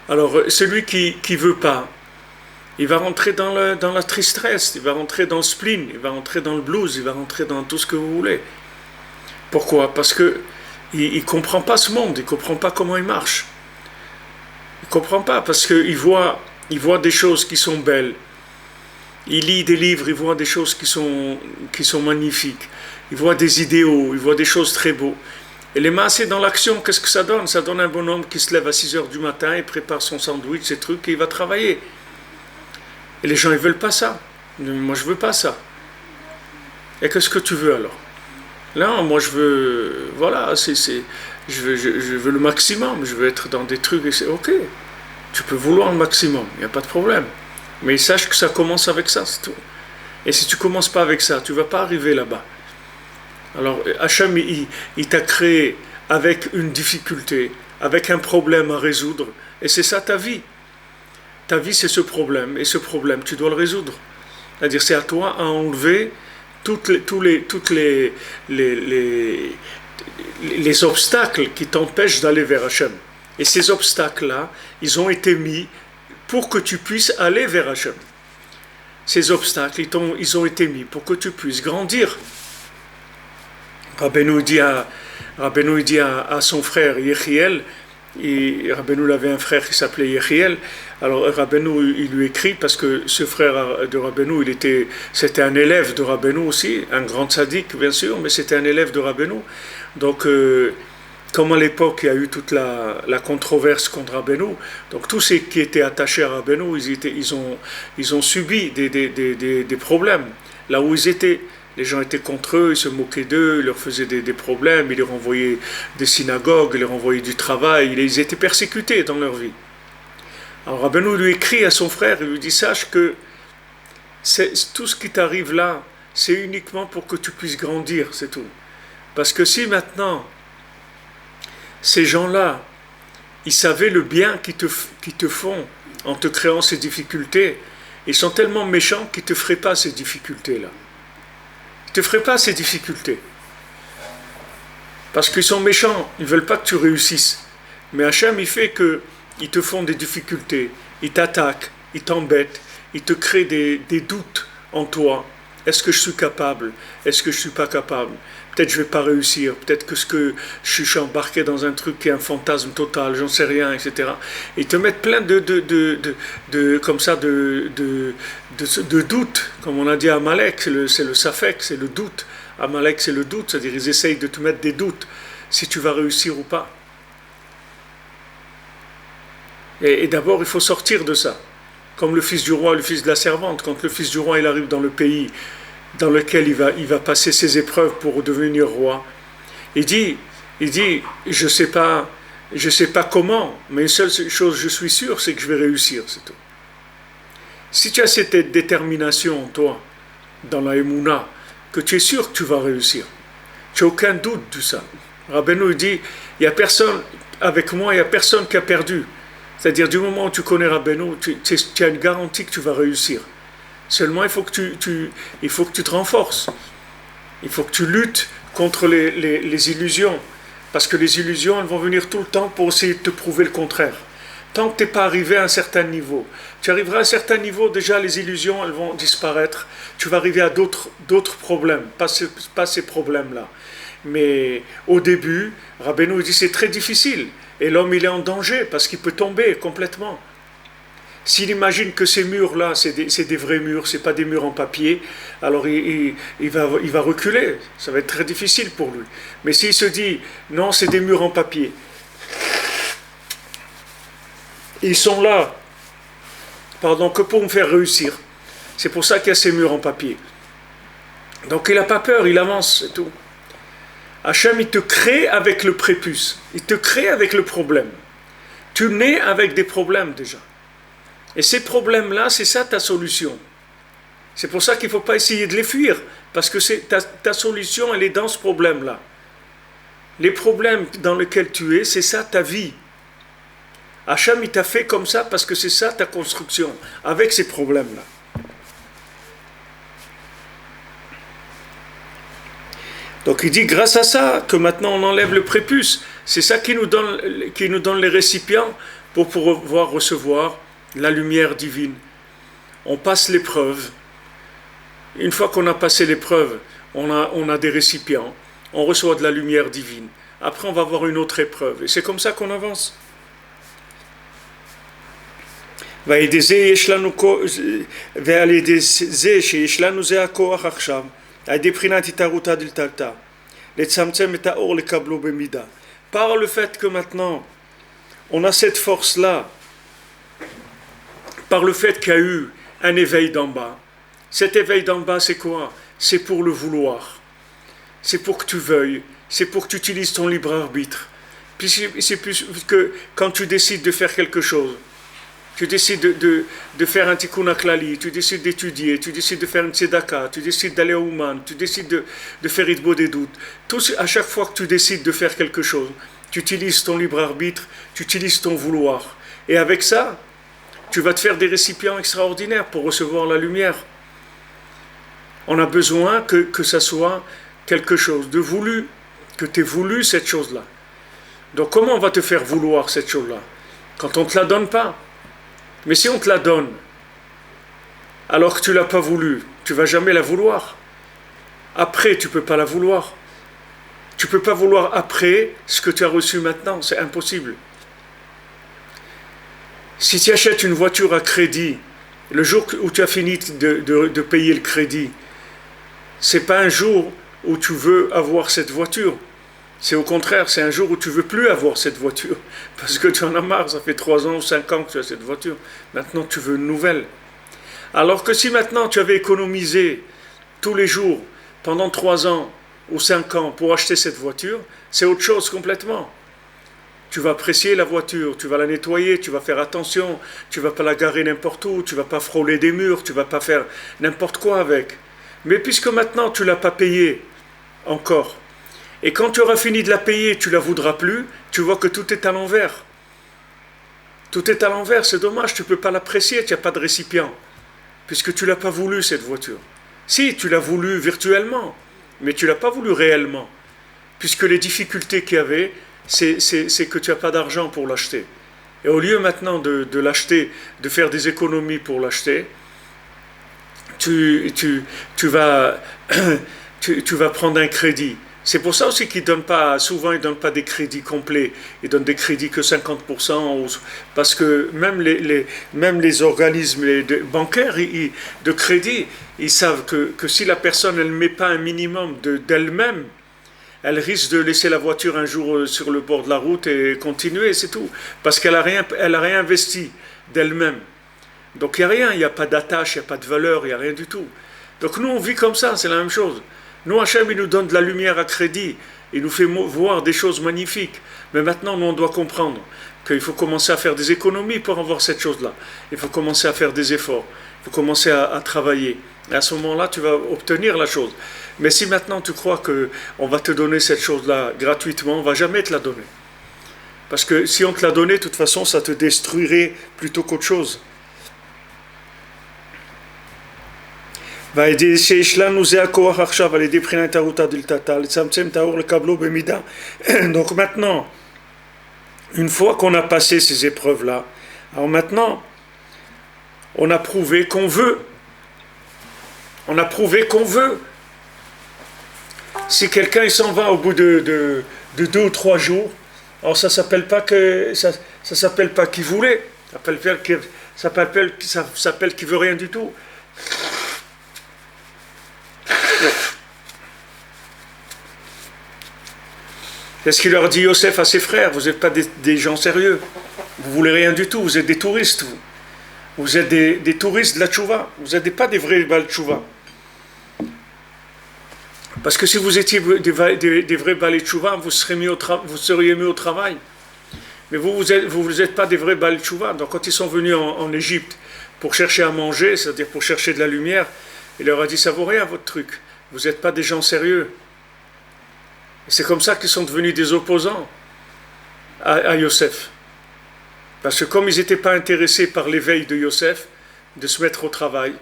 Alors celui qui ne veut pas, il va rentrer dans la tristesse, il va rentrer dans le spleen, il va rentrer dans le blues, il va rentrer dans tout ce que vous voulez. Pourquoi? Parce qu'il ne comprend pas ce monde, il ne comprend pas comment il marche. Il ne comprend pas parce qu'il voit des choses qui sont belles. Il lit des livres, il voit des choses qui sont magnifiques. Il voit des idéaux, il voit des choses très beaux. Et les massés dans l'action, qu'est-ce que ça donne? Ça donne un bonhomme qui se lève à 6 heures du matin, il prépare son sandwich, ses trucs, et il va travailler. Et les gens, ils ne veulent pas ça. Moi, je ne veux pas ça. Et qu'est-ce que tu veux alors? Là, moi, je veux... Voilà, je veux le maximum. Je veux être dans des trucs... Et c'est OK. Tu peux vouloir le maximum. Il n'y a pas de problème. Mais sache que ça commence avec ça, c'est tout. Et si tu ne commences pas avec ça, tu ne vas pas arriver là-bas. Alors, Hachem, il t'a créé avec une difficulté, avec un problème à résoudre. Et c'est ça ta vie. Ta vie, c'est ce problème. Et ce problème, tu dois le résoudre. C'est-à-dire, c'est à toi à enlever tous les obstacles qui t'empêchent d'aller vers Hachem. Et ces obstacles-là, ils ont été mis pour que tu puisses aller vers Hachem. Ces obstacles, ils ont été mis pour que tu puisses grandir. Rabbeinu dit à son frère Yechiel, Rabbeinu avait un frère qui s'appelait Yechiel. Alors Rabbeinu il lui écrit parce que ce frère de Rabbeinu c'était un élève de Rabbeinu aussi, un grand tzaddik bien sûr, mais c'était un élève de Rabbeinu. Donc comme à l'époque il y a eu toute la controverse contre Rabbeinu, donc tous ceux qui étaient attachés à Rabbeinu, ils ont subi des problèmes là où ils étaient. Les gens étaient contre eux, ils se moquaient d'eux, ils leur faisaient des problèmes, ils les renvoyaient des synagogues, ils les renvoyaient du travail, ils étaient persécutés dans leur vie. Alors Rabbeinu lui écrit à son frère, il lui dit, sache que tout ce qui t'arrive là, c'est uniquement pour que tu puisses grandir, c'est tout. Parce que si maintenant, ces gens-là, ils savaient le bien qu'ils te font en te créant ces difficultés, ils sont tellement méchants qu'ils ne te feraient pas ces difficultés-là. Ils ne te feraient pas ces difficultés. Parce qu'ils sont méchants, ils ne veulent pas que tu réussisses. Mais Hachem, il fait qu'ils te font des difficultés, ils t'attaquent, ils t'embêtent, ils te créent des doutes en toi. Est-ce que je suis capable? Est-ce que je ne suis pas capable? Peut-être que je ne vais pas réussir, peut-être que je suis embarqué dans un truc qui est un fantasme total, j'en sais rien, etc. Et ils te mettent plein de doutes, comme on a dit à Amalek, c'est le safek, c'est le doute. Amalek, c'est le doute, c'est-à-dire ils essayent de te mettre des doutes, si tu vas réussir ou pas. Et d'abord, il faut sortir de ça. Comme le fils du roi, le fils de la servante, quand le fils du roi il arrive dans le pays dans lequel il va passer ses épreuves pour devenir roi, il dit, je sais pas comment, mais une seule chose je suis sûr, c'est que je vais réussir, c'est tout. Si tu as cette détermination en toi, dans la Emouna, que tu es sûr que tu vas réussir, tu n'as aucun doute de ça. Rabbeinu dit, il y a personne, avec moi, il n'y a personne qui a perdu. C'est-à-dire, du moment où tu connais Rabbeinu, tu as une garantie que tu vas réussir. Seulement, il faut que tu te renforces. Il faut que tu luttes contre les illusions. Parce que les illusions, elles vont venir tout le temps pour essayer de te prouver le contraire. Tant que tu n'es pas arrivé à un certain niveau, tu arriveras à un certain niveau, déjà les illusions, elles vont disparaître. Tu vas arriver à d'autres problèmes, pas ces problèmes-là. Mais au début, Rabbeinu dit c'est très difficile. Et l'homme, il est en danger parce qu'il peut tomber complètement. S'il imagine que ces murs-là, c'est des vrais murs, c'est pas des murs en papier, alors il va reculer. Ça va être très difficile pour lui. Mais s'il se dit, non, c'est des murs en papier, ils sont là, que pour me faire réussir. C'est pour ça qu'il y a ces murs en papier. Donc il n'a pas peur, il avance, c'est tout. Hachem, il te crée avec le prépuce. Il te crée avec le problème. Tu nais avec des problèmes déjà. Et ces problèmes-là, c'est ça ta solution. C'est pour ça qu'il ne faut pas essayer de les fuir. Parce que ta solution, elle est dans ce problème-là. Les problèmes dans lesquels tu es, c'est ça ta vie. Hachem, il t'a fait comme ça parce que c'est ça ta construction. Avec ces problèmes-là. Donc il dit, grâce à ça, que maintenant on enlève le prépuce. C'est ça qui nous donne les récipients pour pouvoir recevoir la lumière divine. On passe l'épreuve. Une fois qu'on a passé l'épreuve, on a des récipients. On reçoit de la lumière divine. Après, on va avoir une autre épreuve. Et c'est comme ça qu'on avance. Par le fait que maintenant, on a cette force-là, par le fait qu'il y a eu un éveil d'en bas. Cet éveil d'en bas, c'est quoi? C'est pour le vouloir. C'est pour que tu veuilles. C'est pour que tu utilises ton libre arbitre. Puis c'est plus que quand tu décides de faire quelque chose. Tu décides de faire un tikkun haklali, tu décides d'étudier, tu décides de faire une tzedaka, tu décides d'aller au Ouman, tu décides de faire Hitbo des doutes. À chaque fois que tu décides de faire quelque chose, tu utilises ton libre arbitre, tu utilises ton vouloir. Et avec ça, tu vas te faire des récipients extraordinaires pour recevoir la lumière. On a besoin que ça soit quelque chose de voulu, que tu aies voulu cette chose-là. Donc comment on va te faire vouloir cette chose-là? Quand on ne te la donne pas. Mais si on te la donne, alors que tu ne l'as pas voulu, tu ne vas jamais la vouloir. Après, tu ne peux pas la vouloir. Tu ne peux pas vouloir après ce que tu as reçu maintenant, c'est impossible. Si tu achètes une voiture à crédit, le jour où tu as fini de payer le crédit, ce n'est pas un jour où tu veux avoir cette voiture. C'est au contraire, c'est un jour où tu ne veux plus avoir cette voiture. Parce que tu en as marre, ça fait 3 ans ou 5 ans que tu as cette voiture. Maintenant, tu veux une nouvelle. Alors que si maintenant tu avais économisé tous les jours, pendant 3 ans ou 5 ans pour acheter cette voiture, c'est autre chose complètement. Tu vas apprécier la voiture, tu vas la nettoyer, tu vas faire attention, tu ne vas pas la garer n'importe où, tu ne vas pas frôler des murs, tu ne vas pas faire n'importe quoi avec. Mais puisque maintenant tu ne l'as pas payée encore, et quand tu auras fini de la payer, tu ne la voudras plus, tu vois que tout est à l'envers. Tout est à l'envers, c'est dommage, tu ne peux pas l'apprécier, tu n'as pas de récipient, puisque tu ne l'as pas voulu cette voiture. Si, tu l'as voulu virtuellement, mais tu ne l'as pas voulu réellement, puisque les difficultés qu'il y avait, c'est que tu n'as pas d'argent pour l'acheter. Et au lieu maintenant de l'acheter, de faire des économies pour l'acheter, tu vas prendre un crédit. C'est pour ça aussi qu'ils donnent pas, souvent ils ne donnent pas des crédits complets, ils donnent des crédits que 50%, parce que même les organismes bancaires de crédit, ils savent que si la personne elle ne met pas un minimum d'elle-même, elle risque de laisser la voiture un jour sur le bord de la route et continuer, c'est tout, parce qu'elle a rien investi d'elle-même. Donc il n'y a rien, il n'y a pas d'attache, il n'y a pas de valeur, il n'y a rien du tout. Donc nous on vit comme ça, c'est la même chose. Nous, Hachem, il nous donne de la lumière à crédit. Il nous fait voir des choses magnifiques. Mais maintenant, nous, on doit comprendre qu'il faut commencer à faire des économies pour avoir cette chose-là. Il faut commencer à faire des efforts. Il faut commencer à travailler. Et à ce moment-là, tu vas obtenir la chose. Mais si maintenant, tu crois qu'on va te donner cette chose-là gratuitement, on ne va jamais te la donner. Parce que si on te l'a donné, de toute façon, ça te détruirait plutôt qu'autre chose. והידי שיש לנו זה הכוח עכשיו על ידי בחינת ערותה דלתתא לצמצם את האור לקבלו במידה. Donc maintenant, une fois qu'on a passé ces épreuves-là, alors maintenant, on a prouvé qu'on veut. On a prouvé qu'on veut. Si quelqu'un il s'en va au bout de 2 ou 3 jours, alors ça s'appelle pas que ça s'appelle pas qu'il voulait, ça s'appelle qu'il veut rien du tout. C'est ce qu'il leur dit Yosef à ses frères, vous n'êtes pas des gens sérieux, vous voulez rien du tout, vous êtes des touristes, vous êtes des touristes de la tchouva, vous n'êtes pas des vrais Baal tchouva. Parce que si vous étiez des vrais Baal tchouva, vous seriez mis au travail. Mais vous êtes pas des vrais Baal tchouva. Donc quand ils sont venus en Égypte pour chercher à manger, c'est-à-dire pour chercher de la lumière, il leur a dit ça vaut rien votre truc, vous n'êtes pas des gens sérieux. Et c'est comme ça qu'ils sont devenus des opposants à Yosef. Parce que comme ils n'étaient pas intéressés par l'éveil de Yosef, de se mettre au travail,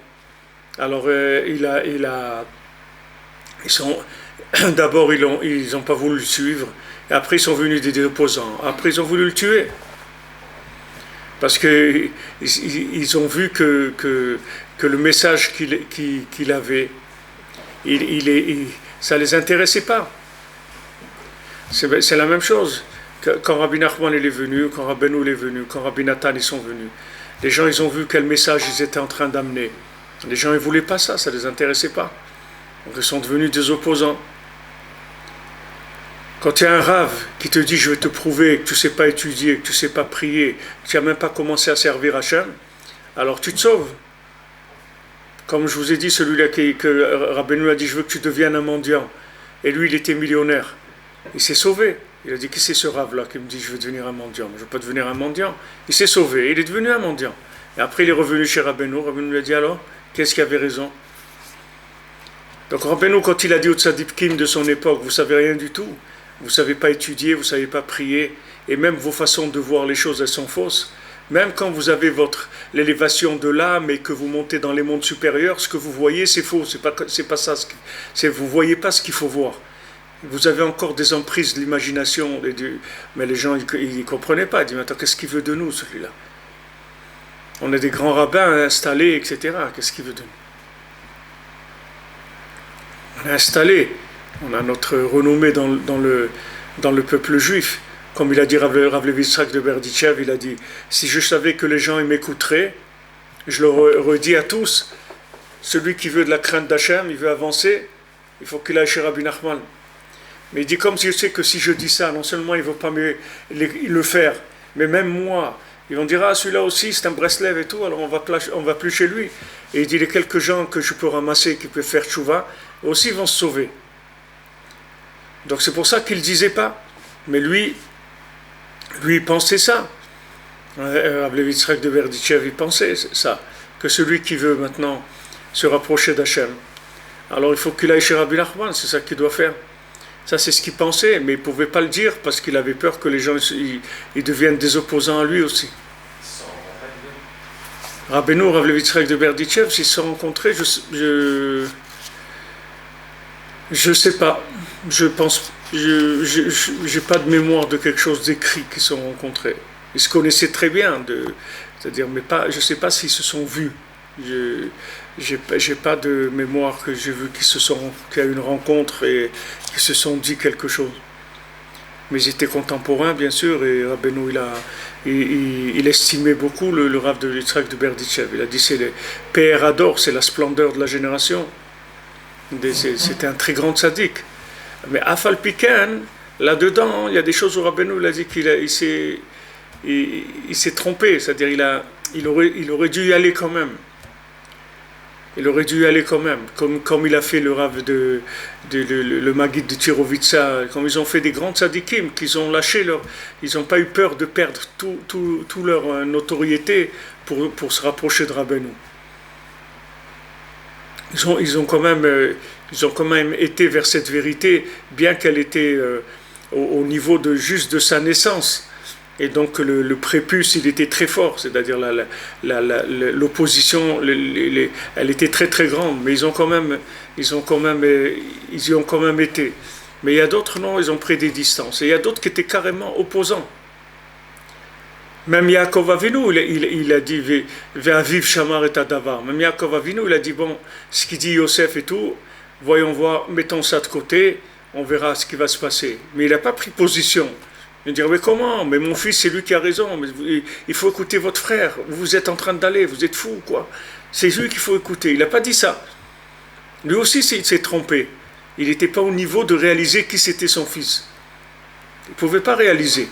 alors d'abord ils n'ont pas voulu le suivre, et après ils sont venus des opposants. Après ils ont voulu le tuer. Parce qu'ils ont vu que le message qu'il avait, ça ne les intéressait pas. C'est la même chose. Quand Rabbi Nachman est venu, quand Rabbeinu est venu, quand Rabbi Nathan ils sont venus, les gens ils ont vu quel message ils étaient en train d'amener. Les gens ils ne voulaient pas ça, ça ne les intéressait pas. Donc ils sont devenus des opposants. Quand il y a un rave qui te dit je vais te prouver que tu ne sais pas étudier, que tu ne sais pas prier, que tu n'as même pas commencé à servir Hachem, alors tu te sauves. Comme je vous ai dit, celui-là que Rabbeinu a dit je veux que tu deviennes un mendiant. Et lui il était millionnaire. Il s'est sauvé. Il a dit, qui c'est ce rave-là qui me dit, je veux devenir un mendiant? Je ne veux pas devenir un mendiant. Il s'est sauvé, il est devenu un mendiant. Et après, il est revenu chez Rabbeinu. Rabbeinu lui a dit, alors, qu'est-ce qui avait raison? Donc Rabbeinu, quand il a dit aux tzaddikim de son époque, vous ne savez rien du tout, vous ne savez pas étudier, vous ne savez pas prier, et même vos façons de voir les choses, elles sont fausses. Même quand vous avez l'élévation de l'âme et que vous montez dans les mondes supérieurs, ce que vous voyez, c'est faux. C'est pas ça. Vous ne voyez pas ce qu'il faut voir. Vous avez encore des emprises de l'imagination, mais les gens, ils ne comprenaient pas. Ils disent, mais attends, qu'est-ce qu'il veut de nous, celui-là? On est des grands rabbins installés, etc. Qu'est-ce qu'il veut de nous? On est installés. On a notre renommée dans le peuple juif. Comme il a dit Rav Levi Yitzhak de Berditchev, il a dit, si je savais que les gens ils m'écouteraient, je leur redis à tous, celui qui veut de la crainte d'Hachem, il veut avancer, il faut qu'il aille chez Rabbi Nachman. Mais il dit, comme je sais que si je dis ça, non seulement il ne veut pas le faire, mais même moi, ils vont dire, ah celui-là aussi c'est un Breslev et tout, alors on va plus chez lui. Et il dit, les quelques gens que je peux ramasser, qui peuvent faire tchouva, aussi vont se sauver. Donc c'est pour ça qu'il ne disait pas. Mais lui il pensait ça. Rav Levi Yitzhak de Berditchev, il pensait ça, que celui qui veut maintenant se rapprocher d'Hachem, alors il faut qu'il aille chez Rabbi Nachman, c'est ça qu'il doit faire. Ça, c'est ce qu'il pensait, mais il ne pouvait pas le dire parce qu'il avait peur que les gens ils deviennent des opposants à lui aussi. Rabbeinu, Rav Levi Yitzhak de Berditchev, s'ils se sont rencontrés, je sais pas. Je pense, j'ai pas de mémoire de quelque chose d'écrit qu'ils se sont rencontrés. Ils se connaissaient très bien, c'est-à-dire, mais pas, je sais pas s'ils se sont vus. J'ai pas de mémoire que j'ai vu qu'il y a eu une rencontre et qu'ils se sont dit quelque chose. Mais ils étaient contemporains, bien sûr, et Rabbeinu, il estimait beaucoup le Rav de Yitzhak de Berditchev. Il a dit, c'est le PR Ador, c'est la splendeur de la génération. C'était un très grand tzaddik. Mais Afal Piken, là-dedans, il y a des choses où Rabbeinu il a dit qu'il s'est trompé, c'est-à-dire il aurait dû y aller quand même. Il aurait dû y aller quand même, comme il a fait le Rav le Maguid de Tirovitsa, comme ils ont fait des grands tzadikim, qu'ils ont lâché ils n'ont pas eu peur de perdre tout leur notoriété pour se rapprocher de Rabbeinu. Ils ont quand même été vers cette vérité, bien qu'elle était au niveau juste de sa naissance. Et donc le prépuce, il était très fort, c'est-à-dire l'opposition, elle était très très grande, mais ils y ont quand même été. Mais il y a d'autres, non, ils ont pris des distances. Et il y a d'autres qui étaient carrément opposants. Même Yaakov Avinu, il a dit Ve'aviv shamar et adavar. Même Yaakov Avinu, il a dit bon, ce qu'il dit Yosef et tout, voyons voir, mettons ça de côté, on verra ce qui va se passer. Mais il n'a pas pris position. Il dit mais comment? Mais mon fils, c'est lui qui a raison. Mais il faut écouter votre frère. Vous êtes en train d'aller, vous êtes fou, quoi. C'est lui qu'il faut écouter. Il n'a pas dit ça. Lui aussi, il s'est trompé. Il n'était pas au niveau de réaliser qui c'était son fils. Il ne pouvait pas réaliser.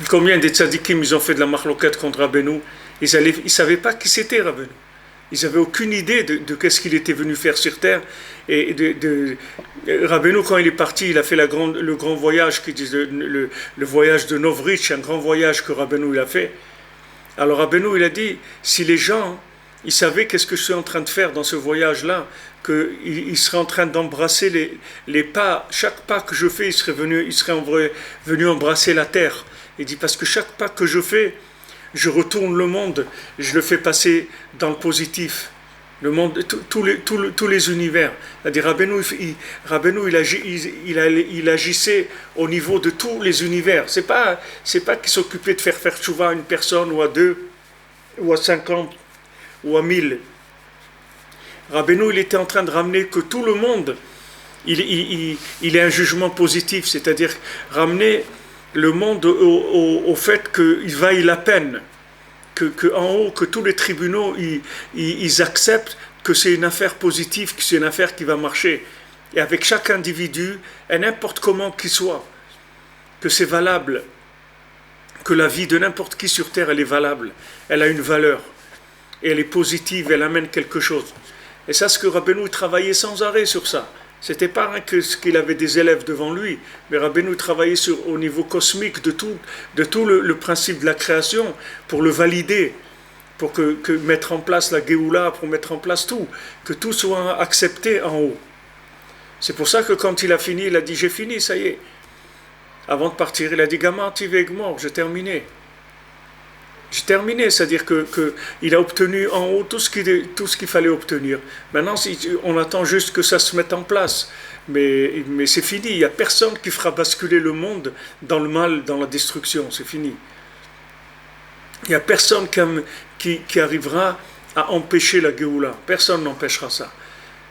Combien des tzadikim ils ont fait de la marloquette contre Rabbeinu? Ils ne savaient pas qui c'était Rabbeinu. Ils n'avaient aucune idée de qu'est-ce qu'il était venu faire sur terre. Et Rabbeinu, quand il est parti, il a fait le grand voyage, le voyage de Novrich, un grand voyage que Rabbeinu il a fait. Alors Rabbeinu il a dit, si les gens, ils savaient qu'est-ce que je suis en train de faire dans ce voyage-là, qu'ils seraient en train d'embrasser les pas, chaque pas que je fais, ils seraient venus embrasser la terre. Il dit, parce que chaque pas que je fais, je retourne le monde, je le fais passer dans le positif. Le monde, tous les univers. C'est-à-dire, Rabbeinu, il agissait au niveau de tous les univers. C'est pas qu'il s'occupait de faire tchouva à une personne, ou à deux, ou à 50, ou à 1000. Rabbeinu, il était en train de ramener que tout le monde, il ait un jugement positif, c'est-à-dire ramener le monde au fait qu'il vaille la peine, que en haut, que tous les tribunaux ils acceptent que c'est une affaire positive, que c'est une affaire qui va marcher. Et avec chaque individu, et n'importe comment qu'il soit, que c'est valable, que la vie de n'importe qui sur terre, elle est valable, elle a une valeur, et elle est positive, elle amène quelque chose. Et ça, ce que Rabbeinu travaillait sans arrêt sur ça. C'était pas qu'il avait des élèves devant lui, mais Rabbeinu travaillait au niveau cosmique de tout le principe de la création pour le valider, pour que mettre en place la Géoula, pour mettre en place tout, que tout soit accepté en haut. C'est pour ça que quand il a fini, il a dit j'ai fini, ça y est. Avant de partir, il a dit Gamar tiveg mort, j'ai terminé. J'ai terminé, c'est-à-dire qu'il a obtenu en haut tout ce qu'il fallait obtenir. Maintenant, on attend juste que ça se mette en place. Mais c'est fini, il n'y a personne qui fera basculer le monde dans le mal, dans la destruction, c'est fini. Il n'y a personne qui arrivera à empêcher la Géoula. Personne n'empêchera ça.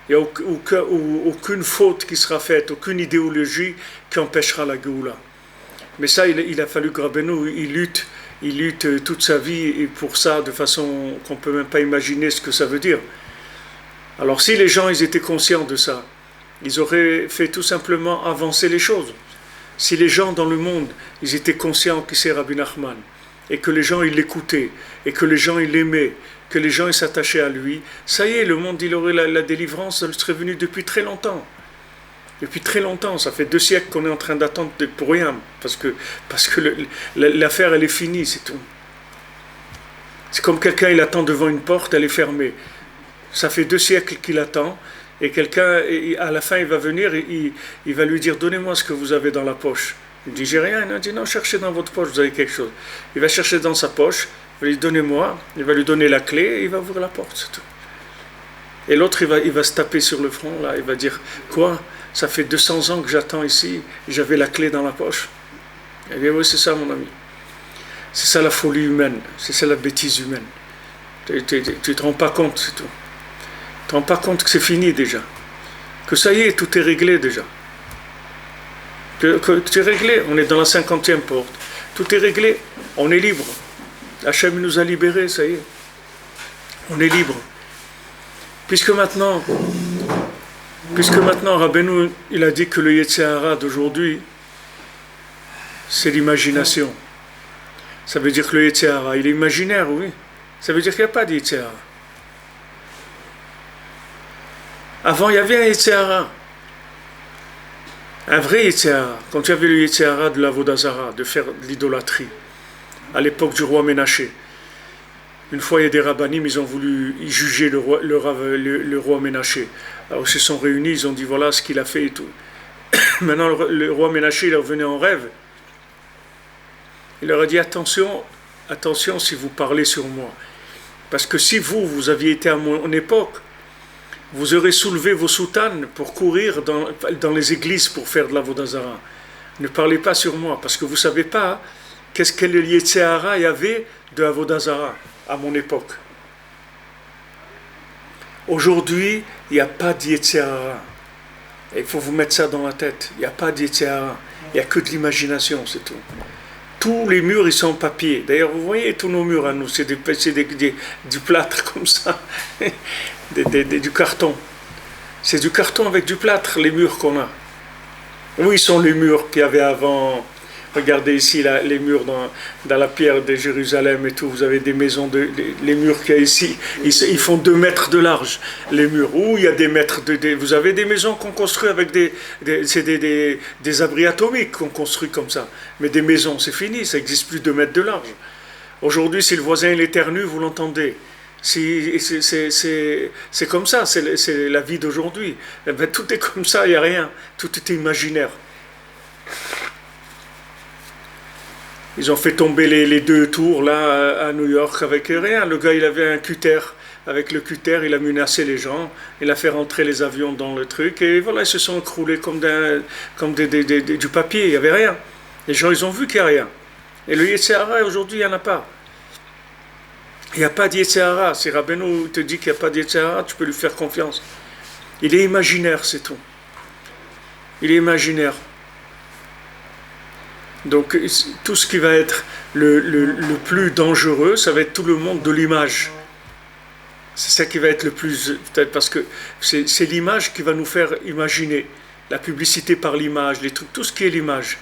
Il n'y a aucune faute qui sera faite, aucune idéologie qui empêchera la Géoula. Mais ça, il a fallu que Rabbeinu, il lutte toute sa vie et pour ça de façon qu'on ne peut même pas imaginer ce que ça veut dire. Alors si les gens ils étaient conscients de ça, ils auraient fait tout simplement avancer les choses. Si les gens dans le monde ils étaient conscients que c'est Rabbi Nachman et que les gens ils l'écoutaient et que les gens ils l'aimaient, que les gens ils s'attachaient à lui, ça y est, le monde il aurait la délivrance, elle serait venue depuis très longtemps. Depuis très longtemps, ça fait 2 siècles qu'on est en train d'attendre pour rien, parce que l'affaire elle est finie, c'est tout. C'est comme quelqu'un il attend devant une porte, elle est fermée. Ça fait 2 siècles qu'il attend, et quelqu'un à la fin il va venir, il va lui dire donnez-moi ce que vous avez dans la poche. Il dit j'ai rien, il dit non, cherchez dans votre poche, vous avez quelque chose. Il va chercher dans sa poche, il va lui dire donnez-moi, il va lui donner la clé, et il va ouvrir la porte, c'est tout. Et l'autre il va se taper sur le front, là, il va dire quoi? Ça fait 200 ans que j'attends ici, j'avais la clé dans la poche. Eh bien oui, c'est ça mon ami. C'est ça la folie humaine, c'est ça la bêtise humaine. Tu te rends pas compte, c'est tout. Tu te rends pas compte que c'est fini déjà. Que ça y est, tout est réglé déjà. Que tout est réglé, on est dans la 50e porte. Tout est réglé, on est libre. Hachem nous a libérés, ça y est. On est libre. Puisque maintenant, Rabbeinu, il a dit que le Yetzer Hara d'aujourd'hui, c'est l'imagination. Ça veut dire que le Yetzer Hara, il est imaginaire, oui. Ça veut dire qu'il n'y a pas de Yetzer Hara. Avant, il y avait un Yetzer Hara. Un vrai Yetzer Hara. Quand il y avait le Yetzer Hara de l'Avodah Zara, de faire de l'idolâtrie, à l'époque du roi Ménaché. Une fois, il y a des rabbinim, ils ont voulu juger le roi Ménaché. Alors, ils se sont réunis, ils ont dit voilà ce qu'il a fait et tout. Maintenant, le roi Ménaché, il est revenu en rêve. Il leur a dit attention, attention si vous parlez sur moi. Parce que si vous aviez été à mon époque, vous aurez soulevé vos soutanes pour courir dans les églises pour faire de la Vodazara. Ne parlez pas sur moi, parce que vous ne savez pas qu'est-ce que le Yetzer-Hara y avait de Avodazara à mon époque. Aujourd'hui, il n'y a pas de Yetzer-Hara. Il faut vous mettre ça dans la tête. Il n'y a pas de Yetzer-Hara. Il n'y a que de l'imagination, c'est tout. Tous les murs, ils sont en papier. D'ailleurs, vous voyez tous nos murs à nous, c'est du plâtre comme ça, du carton. C'est du carton avec du plâtre, les murs qu'on a. Où ils sont les murs qu'il y avait avant? Regardez ici les murs dans la pierre de Jérusalem et tout. Vous avez des maisons, les murs qu'il y a ici, ils font 2 mètres de large, les murs. Où il y a des mètres vous avez des maisons qu'on construit avec des abris atomiques qu'on construit comme ça. Mais des maisons, c'est fini, ça n'existe plus 2 mètres de large. Aujourd'hui, si le voisin il éternue, vous l'entendez. C'est comme ça, c'est la vie d'aujourd'hui. Eh bien, tout est comme ça, il n'y a rien. Tout est imaginaire. Ils ont fait tomber les 2 tours là à New York avec rien. Le gars, il avait un cutter. Avec le cutter, il a menacé les gens. Il a fait rentrer les avions dans le truc. Et voilà, ils se sont écroulés comme du papier. Il n'y avait rien. Les gens, ils ont vu qu'il n'y a rien. Et le Yetzer-Hara, aujourd'hui, il n'y en a pas. Il n'y a pas de Yetzer-Hara. Si Rabbeinu te dit qu'il n'y a pas de Yetzer-Hara, tu peux lui faire confiance. Il est imaginaire, c'est tout. Il est imaginaire. Donc, tout ce qui va être le plus dangereux, ça va être tout le monde de l'image. C'est ça qui va être le plus... Peut-être parce que c'est l'image qui va nous faire imaginer. La publicité par l'image, les trucs, tout ce qui est l'image.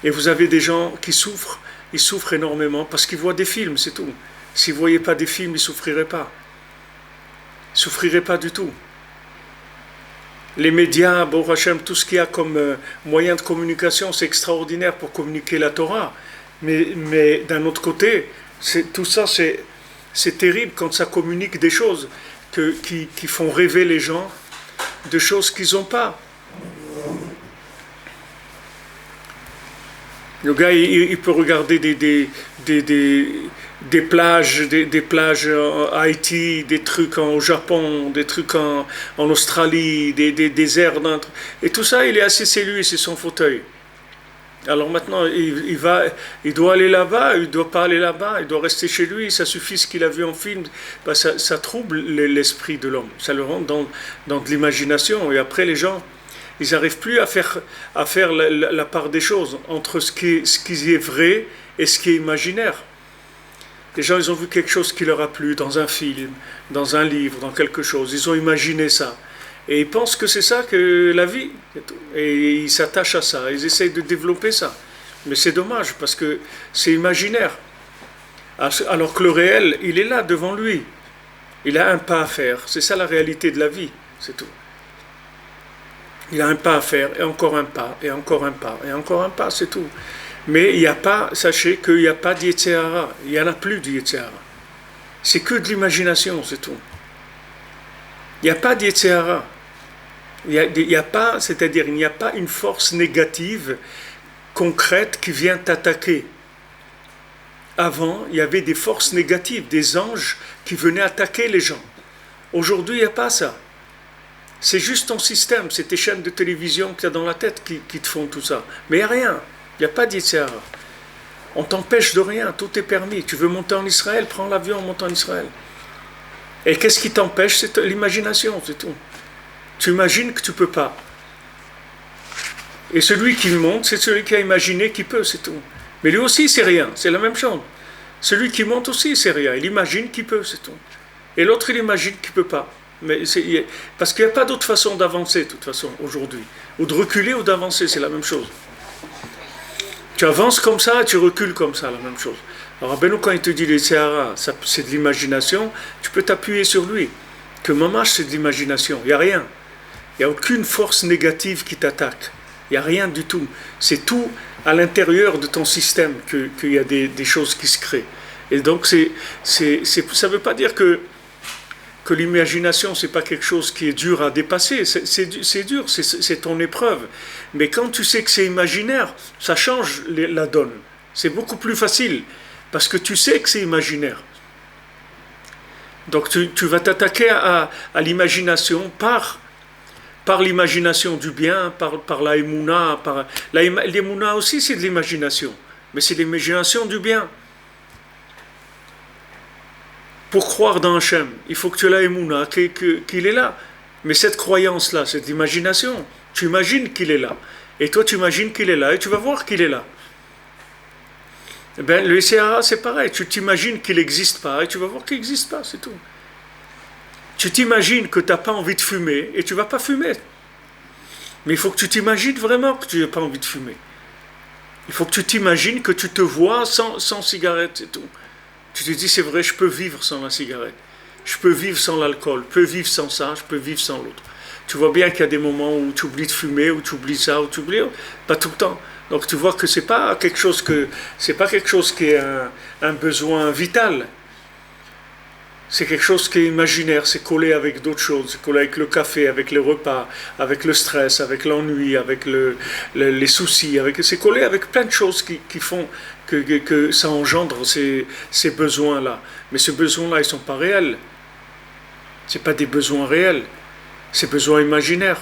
Et vous avez des gens qui souffrent, ils souffrent énormément parce qu'ils voient des films, c'est tout. S'ils ne voyaient pas des films, ils ne souffriraient pas. Ils ne souffriraient pas du tout. Les médias, Baruch Hashem, tout ce qu'il y a comme moyen de communication, c'est extraordinaire pour communiquer la Torah. Mais d'un autre côté, tout ça, c'est terrible quand ça communique des choses qui font rêver les gens de choses qu'ils n'ont pas. Le gars, il peut regarder des plages à Haïti, des trucs au Japon, des trucs en Australie, des déserts. Et tout ça, il est assis chez lui, c'est son fauteuil. Alors maintenant, il doit aller là-bas, il ne doit pas aller là-bas, il doit rester chez lui, ça suffit ce qu'il a vu en film. Ben ça trouble l'esprit de l'homme, ça le rend dans de l'imagination. Et après, les gens, ils n'arrivent plus à faire la part des choses entre ce qui est vrai et ce qui est imaginaire. Les gens, ils ont vu quelque chose qui leur a plu dans un film, dans un livre, dans quelque chose. Ils ont imaginé ça. Et ils pensent que c'est ça que la vie. Et ils s'attachent à ça. Ils essayent de développer ça. Mais c'est dommage parce que c'est imaginaire. Alors que le réel, il est là devant lui. Il a un pas à faire. C'est ça la réalité de la vie. C'est tout. Il a un pas à faire, et encore un pas, et encore un pas, et encore un pas, c'est tout. Mais il n'y a pas, sachez qu'il n'y a pas de Yetzer-Hara. Il n'y en a plus de Yetzer-Hara. C'est que de l'imagination, c'est tout. Il n'y a pas de Yetzer-Hara. Il n'y a pas, c'est-à-dire il n'y a pas une force négative concrète qui vient t'attaquer. Avant, il y avait des forces négatives, des anges qui venaient attaquer les gens. Aujourd'hui, il n'y a pas ça. C'est juste ton système, c'est tes chaînes de télévision que tu as dans la tête qui te font tout ça. Mais il n'y a rien, il n'y a pas d'Yetzer-Hara. On t'empêche de rien, tout est permis. Tu veux monter en Israël, prends l'avion, monte en Israël. Et qu'est-ce qui t'empêche? C'est l'imagination, c'est tout. Tu imagines que tu ne peux pas. Et celui qui monte, c'est celui qui a imaginé qu'il peut, c'est tout. Mais lui aussi, c'est rien, c'est la même chose. Celui qui monte aussi, c'est rien. Il imagine qu'il peut, c'est tout. Et l'autre, il imagine qu'il ne peut pas. Parce qu'il n'y a pas d'autre façon d'avancer, de toute façon, aujourd'hui. Ou de reculer ou d'avancer, c'est la même chose. Tu avances comme ça et tu recules comme ça, la même chose. Alors, Rabbeinu, quand il te dit les Yetzer-Hara, c'est de l'imagination, tu peux t'appuyer sur lui. Que Mamash, c'est de l'imagination, il n'y a rien. Il n'y a aucune force négative qui t'attaque. Il n'y a rien du tout. C'est tout à l'intérieur de ton système qu'il y a des choses qui se créent. Et donc, ça ne veut pas dire que l'imagination, ce n'est pas quelque chose qui est dur à dépasser. C'est dur, c'est ton épreuve. Mais quand tu sais que c'est imaginaire, ça change la donne. C'est beaucoup plus facile, parce que tu sais que c'est imaginaire. Donc tu vas t'attaquer à l'imagination par l'imagination du bien, par la émouna. L'émouna aussi c'est de l'imagination, mais c'est l'imagination du bien. Pour croire dans Hachem, il faut que tu aies la émouna, qu'il est là. Mais cette croyance-là, cette imagination, tu imagines qu'il est là. Et toi tu imagines qu'il est là, et tu vas voir qu'il est là. Eh bien, le SCRA, c'est pareil. Tu t'imagines qu'il n'existe pas et tu vas voir qu'il n'existe pas, c'est tout. Tu t'imagines que tu n'as pas envie de fumer et tu ne vas pas fumer. Mais il faut que tu t'imagines vraiment que tu n'as pas envie de fumer. Il faut que tu t'imagines que tu te vois sans cigarette, c'est tout. Tu te dis, c'est vrai, je peux vivre sans la cigarette. Je peux vivre sans l'alcool. Je peux vivre sans ça, je peux vivre sans l'autre. Tu vois bien qu'il y a des moments où tu oublies de fumer, où tu oublies ça, où tu oublies... Pas tout le temps. Donc tu vois que c'est pas quelque chose qui est un besoin vital. C'est quelque chose qui est imaginaire, c'est collé avec d'autres choses, c'est collé avec le café, avec les repas, avec le stress, avec l'ennui, avec les soucis, c'est collé avec plein de choses qui font que ça engendre ces besoins-là. Mais ces besoins-là, ils ne sont pas réels. Ce pas des besoins réels, c'est besoins imaginaires.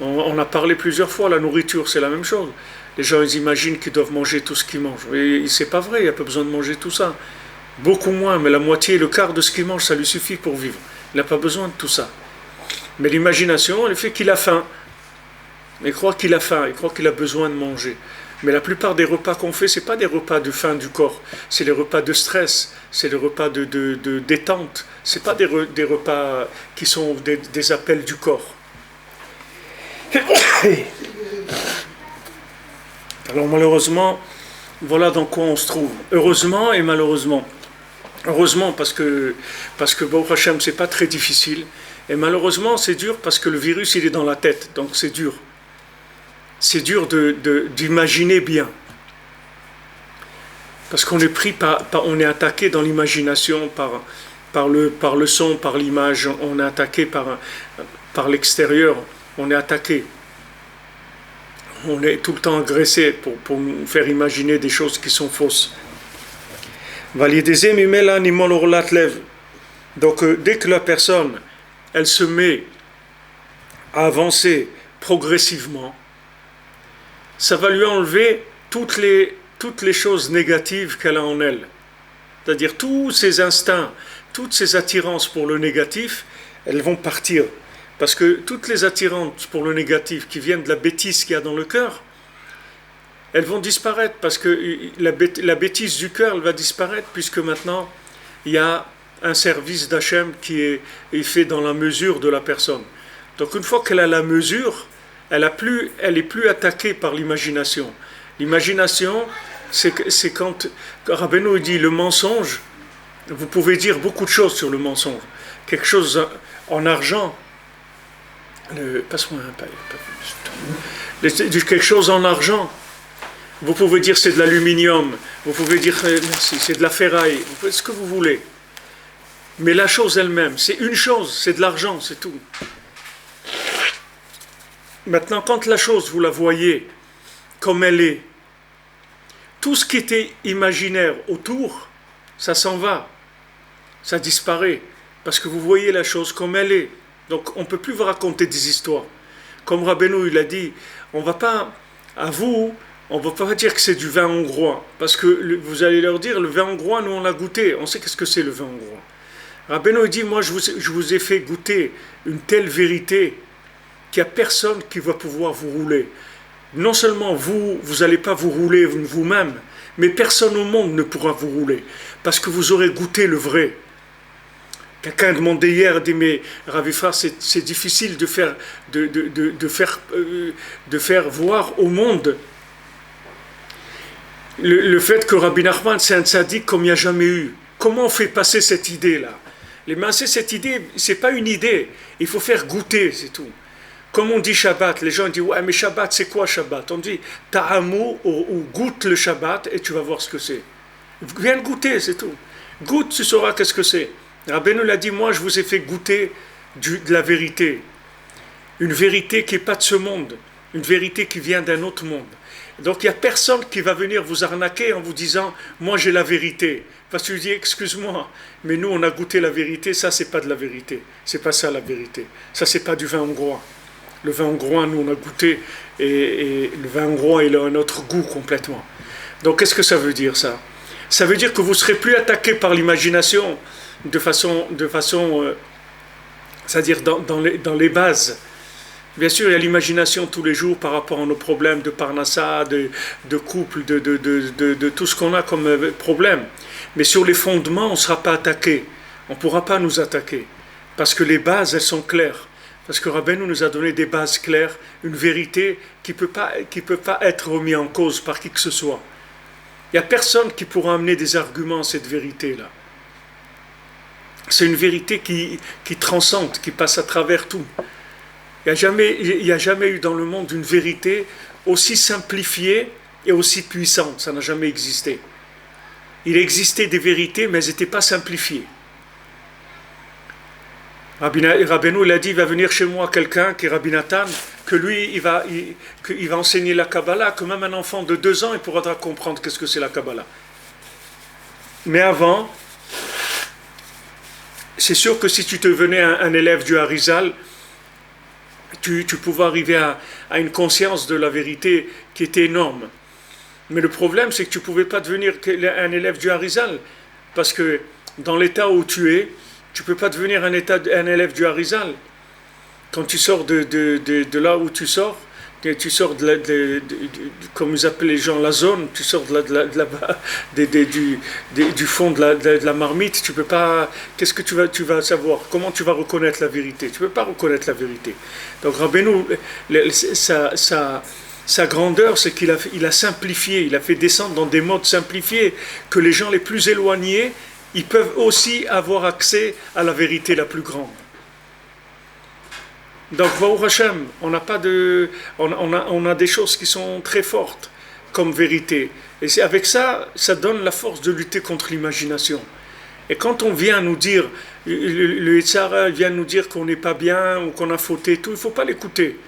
On a parlé plusieurs fois, la nourriture, c'est la même chose. Les gens, ils imaginent qu'ils doivent manger tout ce qu'ils mangent. Et c'est pas vrai, il n'y a pas besoin de manger tout ça. Beaucoup moins, mais la moitié, le quart de ce qu'il mange, ça lui suffit pour vivre. Il n'a pas besoin de tout ça. Mais l'imagination, elle fait qu'il a faim. Il croit qu'il a faim, il croit qu'il a besoin de manger. Mais la plupart des repas qu'on fait, ce n'est pas des repas de faim du corps. C'est les repas de stress, c'est les repas de détente. Ce n'est pas des repas qui sont des appels du corps. Alors malheureusement, voilà dans quoi on se trouve. Heureusement et malheureusement. Heureusement parce que Baruch Hashem, c'est pas très difficile. Et malheureusement, c'est dur parce que le virus, il est dans la tête. Donc c'est dur. C'est dur d'imaginer bien. Parce qu'on est pris on est attaqué dans l'imagination par le son, par l'image. On est attaqué par l'extérieur. On est attaqué. On est tout le temps agressé pour nous faire imaginer des choses qui sont fausses. Donc dès que la personne, elle se met à avancer progressivement, ça va lui enlever toutes les choses négatives qu'elle a en elle. C'est-à-dire tous ses instincts, toutes ses attirances pour le négatif, elles vont partir. Parce que toutes les attirances pour le négatif qui viennent de la bêtise qu'il y a dans le cœur, elles vont disparaître parce que la bêtise du cœur, elle va disparaître puisque maintenant il y a un service d'Hachem qui est fait dans la mesure de la personne. Donc une fois qu'elle a la mesure, elle est plus attaquée par l'imagination. L'imagination, c'est quand Rabbeinu dit le mensonge, vous pouvez dire beaucoup de choses sur le mensonge. Quelque chose en argent, passe-moi un paille. Quelque chose en argent. Vous pouvez dire c'est de l'aluminium. Vous pouvez dire merci, c'est de la ferraille. Vous faites ce que vous voulez. Mais la chose elle-même, c'est une chose, c'est de l'argent, c'est tout. Maintenant, quand la chose, vous la voyez comme elle est, tout ce qui était imaginaire autour, ça s'en va. Ça disparaît. Parce que vous voyez la chose comme elle est. Donc on ne peut plus vous raconter des histoires. Comme Rabbeinu, il a dit, on ne va pas dire que c'est du vin hongrois. Parce que vous allez leur dire, le vin hongrois, nous on l'a goûté. On sait qu'est-ce que c'est le vin hongrois. Rabbeinu dit, moi je vous ai fait goûter une telle vérité qu'il n'y a personne qui va pouvoir vous rouler. Non seulement vous n'allez pas vous rouler vous-même, mais personne au monde ne pourra vous rouler. Parce que vous aurez goûté le vrai. Quelqu'un demandait hier, dit mais Rav Ifrach, c'est difficile de faire voir au monde le fait que Rabbi Nachman c'est un tzaddik comme il n'y a jamais eu. Comment on fait passer cette idée-là? Cette idée, c'est pas une idée. Il faut faire goûter, c'est tout. Comme on dit Shabbat, les gens disent ouais mais Shabbat c'est quoi Shabbat? On dit ta'amu ou goûte le Shabbat et tu vas voir ce que c'est. Viens le goûter, c'est tout. Goûte, tu sauras qu'est-ce que c'est. Rabbeinu l'a dit, moi je vous ai fait goûter de la vérité. Une vérité qui n'est pas de ce monde. une vérité qui vient d'un autre monde. Donc il n'y a personne qui va venir vous arnaquer en vous disant « moi j'ai la vérité ». Parce que je dis « excuse-moi, mais nous on a goûté la vérité, ça c'est pas de la vérité, c'est pas ça la vérité, ça c'est pas du vin hongrois. Le vin hongrois, nous on a goûté, et le vin hongrois il a un autre goût complètement. Donc qu'est-ce que ça veut dire ça? Ça veut dire que vous ne serez plus attaqué par l'imagination de façon c'est-à-dire dans les bases. Bien sûr, il y a l'imagination tous les jours par rapport à nos problèmes de parnassa, de couple, de tout ce qu'on a comme problème. Mais sur les fondements, on ne sera pas attaqué. On ne pourra pas nous attaquer. Parce que les bases, elles sont claires. Parce que Rabbeinu nous a donné des bases claires, une vérité qui peut pas être remise en cause par qui que ce soit. Il n'y a personne qui pourra amener des arguments à cette vérité-là. C'est une vérité qui transcende, qui passe à travers tout. Il n'y a jamais eu dans le monde une vérité aussi simplifiée et aussi puissante. Ça n'a jamais existé. Il existait des vérités, mais elles n'étaient pas simplifiées. Rabbeinu, il a dit, il va venir chez moi quelqu'un qui est Rabbi Nathan, que lui, il va enseigner la Kabbalah, que même un enfant de 2 ans, il pourra comprendre qu'est-ce que c'est la Kabbalah. Mais avant, c'est sûr que si tu devenais un élève du Harizal, tu pouvais arriver à une conscience de la vérité qui était énorme. Mais le problème, c'est que tu ne pouvais pas devenir un élève du Harizal, parce que dans l'état où tu es, tu ne peux pas devenir un élève du Harizal. Quand tu sors de là où tu sors comme ils appellent les gens, la zone, tu sors du fond de la marmite, tu peux pas. Qu'est-ce que tu vas savoir? Comment tu vas reconnaître la vérité? Tu ne peux pas reconnaître la vérité. Donc Rabbeinu, sa grandeur, c'est qu'il a simplifié, il a fait descendre dans des modes simplifiés que les gens les plus éloignés, ils peuvent aussi avoir accès à la vérité la plus grande. Donc, Baruch Hashem, on a des choses qui sont très fortes comme vérité. Et c'est avec ça, ça donne la force de lutter contre l'imagination. Et quand on vient nous dire, le Yitzhara vient nous dire qu'on n'est pas bien ou qu'on a fauté, tout, il ne faut pas l'écouter.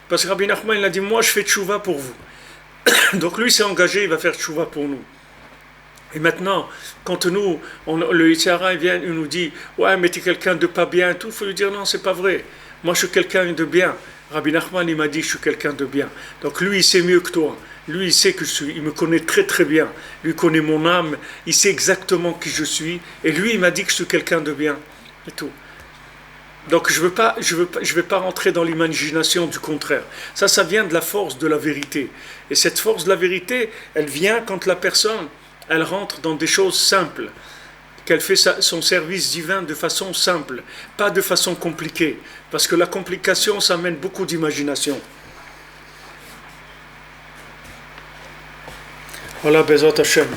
Parce que Rabbi Nachman, il a dit, moi je fais tchouva pour vous. Donc lui s'est engagé, il va faire tchouva pour nous. Et maintenant, quand le Yitzhara vient, il nous dit, ouais, mais tu es quelqu'un de pas bien, tout, il faut lui dire, non, c'est pas vrai. Moi, je suis quelqu'un de bien. Rabbi Nachman, il m'a dit, je suis quelqu'un de bien. Donc lui, il sait mieux que toi. Lui, il sait que je suis. Il me connaît très très bien. Lui connaît mon âme. Il sait exactement qui je suis. Et lui, il m'a dit que je suis quelqu'un de bien. Et tout. Donc je vais pas rentrer dans l'imagination du contraire. Ça vient de la force de la vérité. Et cette force de la vérité, elle vient quand la personne, elle rentre dans des choses simples. Qu'elle fait son service divin de façon simple, pas de façon compliquée. Parce que la complication, ça amène beaucoup d'imagination. Voilà, Bezat Hashem.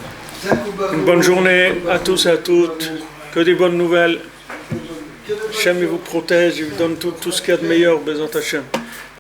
Une bonne journée à tous et à toutes. Que des bonnes nouvelles. Hashem, il vous protège, il vous donne tout ce qu'il y a de meilleur, Bezat Hashem.